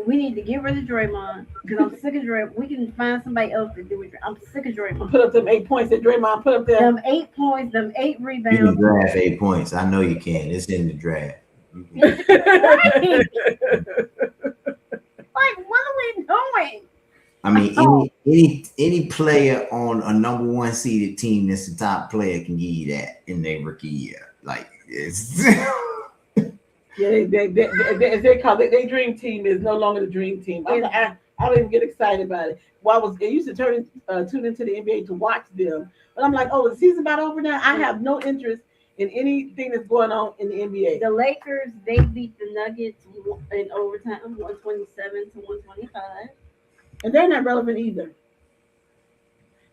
We need to get rid of Draymond because I'm sick of Draymond. We can find somebody else to do it. I'm sick of Draymond. Put up them 8 points that Draymond put up there. Them 8 points, them 8 rebounds. You can draft 8 points. I know you can. It's in the draft. Like, what are we doing? I mean, any player on a number 1 seeded team that's the top player can give you that in their rookie year. Like, it's yeah, they call it. Their dream team is no longer the dream team. I don't even get excited about it. Well, I used to tune into the NBA to watch them, but I'm like, oh, the season about over now. I have no interest in anything that's going on in the NBA. The Lakers, they beat the Nuggets in overtime, 127 to 125. And they're not relevant either.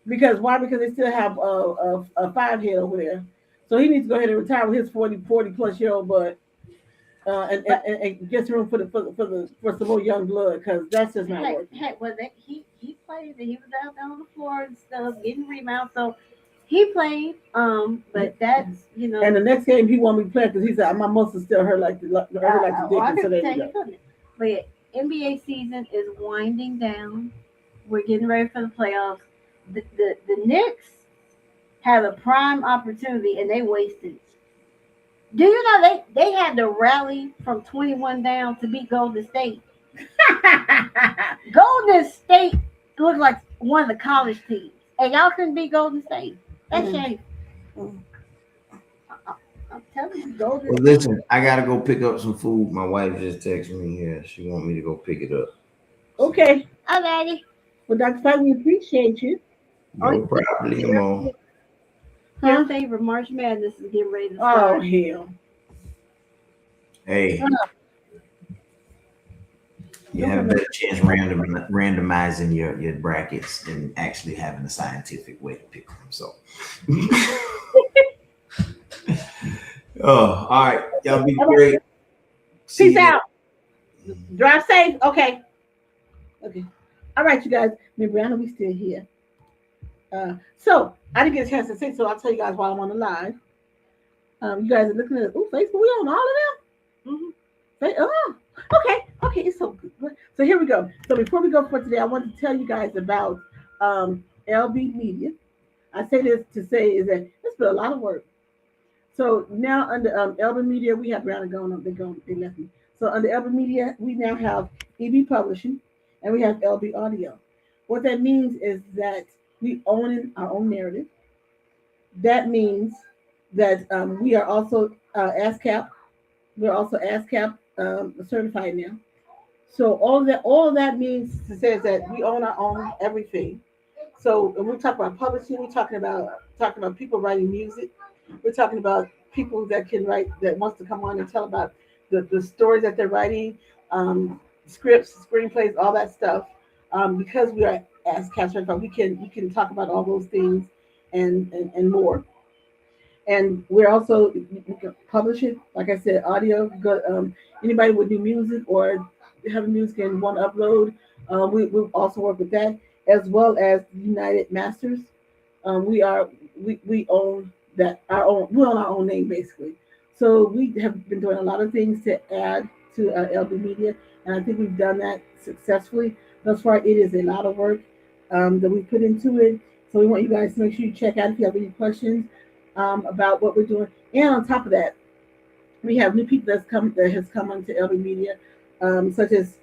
Because why? Because they still have a 5-head over there. So he needs to go ahead and retire with his 40 plus year old butt, and get room for some more young blood, because that's just not working. He played. He was out there on the floor and stuff, getting rebounds. So he played. But that's And the next game he won't be playing because he said my muscles still hurt like the dick. So there you go. But NBA season is winding down. We're getting ready for the playoffs. The Knicks had a prime opportunity and they wasted it. Do you know they had to rally from 21 down to beat Golden State? Golden State looked like one of the college teams, and y'all couldn't beat Golden State. That's shameful. I'm telling you, Golden Well, listen, I gotta go pick up some food. My wife just texted me here. She want me to go pick it up. Okay. Alrighty. Well, Dr. Fight, we appreciate you. No problem. Your favorite March Madness is getting ready to start. Oh, hell. Hey. You have a better chance randomizing your brackets than actually having a scientific way to pick them. So. Oh, all right. Y'all be great. Peace out. Drive safe. Okay. All right, you guys. Remember, I know we still here. So I didn't get a chance to say, so I'll tell you guys while I'm on the live. You guys are looking at Facebook. We on all of them? Mm-hmm. Okay, it's so good. So here we go. So before we go for today, I want to tell you guys about LB Media. I say this to say is that it's been a lot of work. So now under Elba Media, we have Brown and going up. They left me. So under Elba Media, we now have EB Publishing, and we have LB Audio. What that means is that we own our own narrative. That means that we are also ASCAP. We're also ASCAP certified now. So all of that means to say is that we own our own everything. So when we talk about publishing, we're talking about people writing music. We're talking about people that can write, that wants to come on and tell about the stories that they're writing, scripts, screenplays, all that stuff. Because we are as cast certified, we can talk about all those things and more. And we're also, you can publish it, like I said, audio. Anybody would do music or have music and want to upload, we also work with that, as well as United Masters. We own that, we own our own name basically. So we have been doing a lot of things to add to LB Media, and I think we've done that successfully thus far. It is a lot of work that we put into it. So we want you guys to make sure you check out if you have any questions about what we're doing. And on top of that, we have new people that has come onto LB Media, such as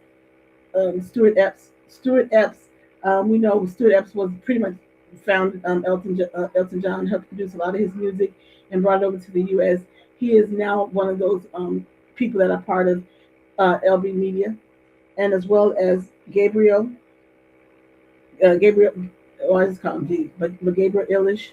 Stuart Epps. Stuart Epps, we know Stuart Epps was pretty much found Elton John, helped produce a lot of his music and brought it over to the U.S. He is now one of those people that are part of LB Media, and as well as Gabriel, well, I just call him G, but Gabriel Illish.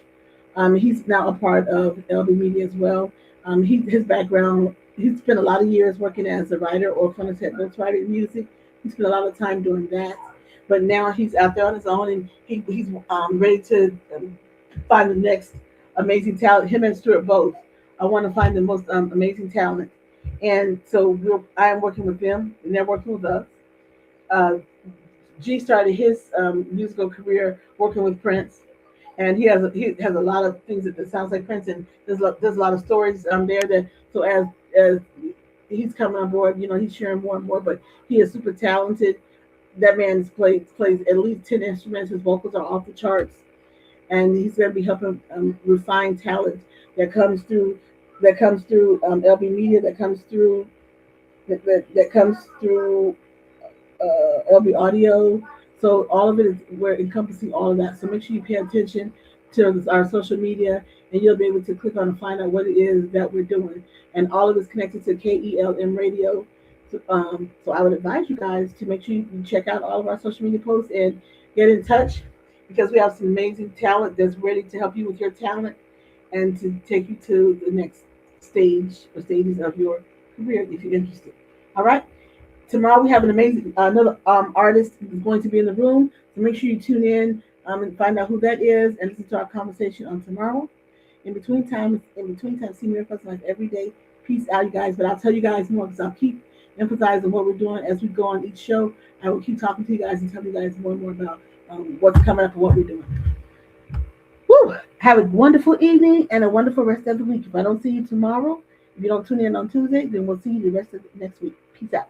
He's now a part of LB Media as well. His background, he spent a lot of years working as a writer or phonetic ghostwriter in music. He spent a lot of time doing that. But now he's out there on his own, and he's ready to find the next amazing talent. Him and Stuart both. I want to find the most amazing talent. And so I am working with them, and they're working with us. G started his musical career working with Prince, and he has a lot of things that sounds like Prince, and there's a lot of stories there that, so as he's coming on board, he's sharing more and more. But he is super talented. That man plays at least 10 instruments. His vocals are off the charts, and he's going to be helping refine talent that comes through LB Media, that comes through LB Audio. So all of it is, we're encompassing all of that. So make sure you pay attention to our social media, and you'll be able to click on and find out what it is that we're doing. And all of it's connected to KELM Radio. So I would advise you guys to make sure you check out all of our social media posts and get in touch, because we have some amazing talent that's ready to help you with your talent and to take you to the next stage or stages of your career if you're interested. All right. Tomorrow we have an amazing another artist is going to be in the room. So make sure you tune in and find out who that is and listen to our conversation on tomorrow. In between time, see miracles like every day. Peace out, you guys. But I'll tell you guys more, because I'll keep emphasizing what we're doing as we go on each show. I will keep talking to you guys and tell you guys more and more about what's coming up and what we're doing. Woo! Have a wonderful evening and a wonderful rest of the week. If I don't see you tomorrow, if you don't tune in on Tuesday, then we'll see you the rest of next week. Peace out.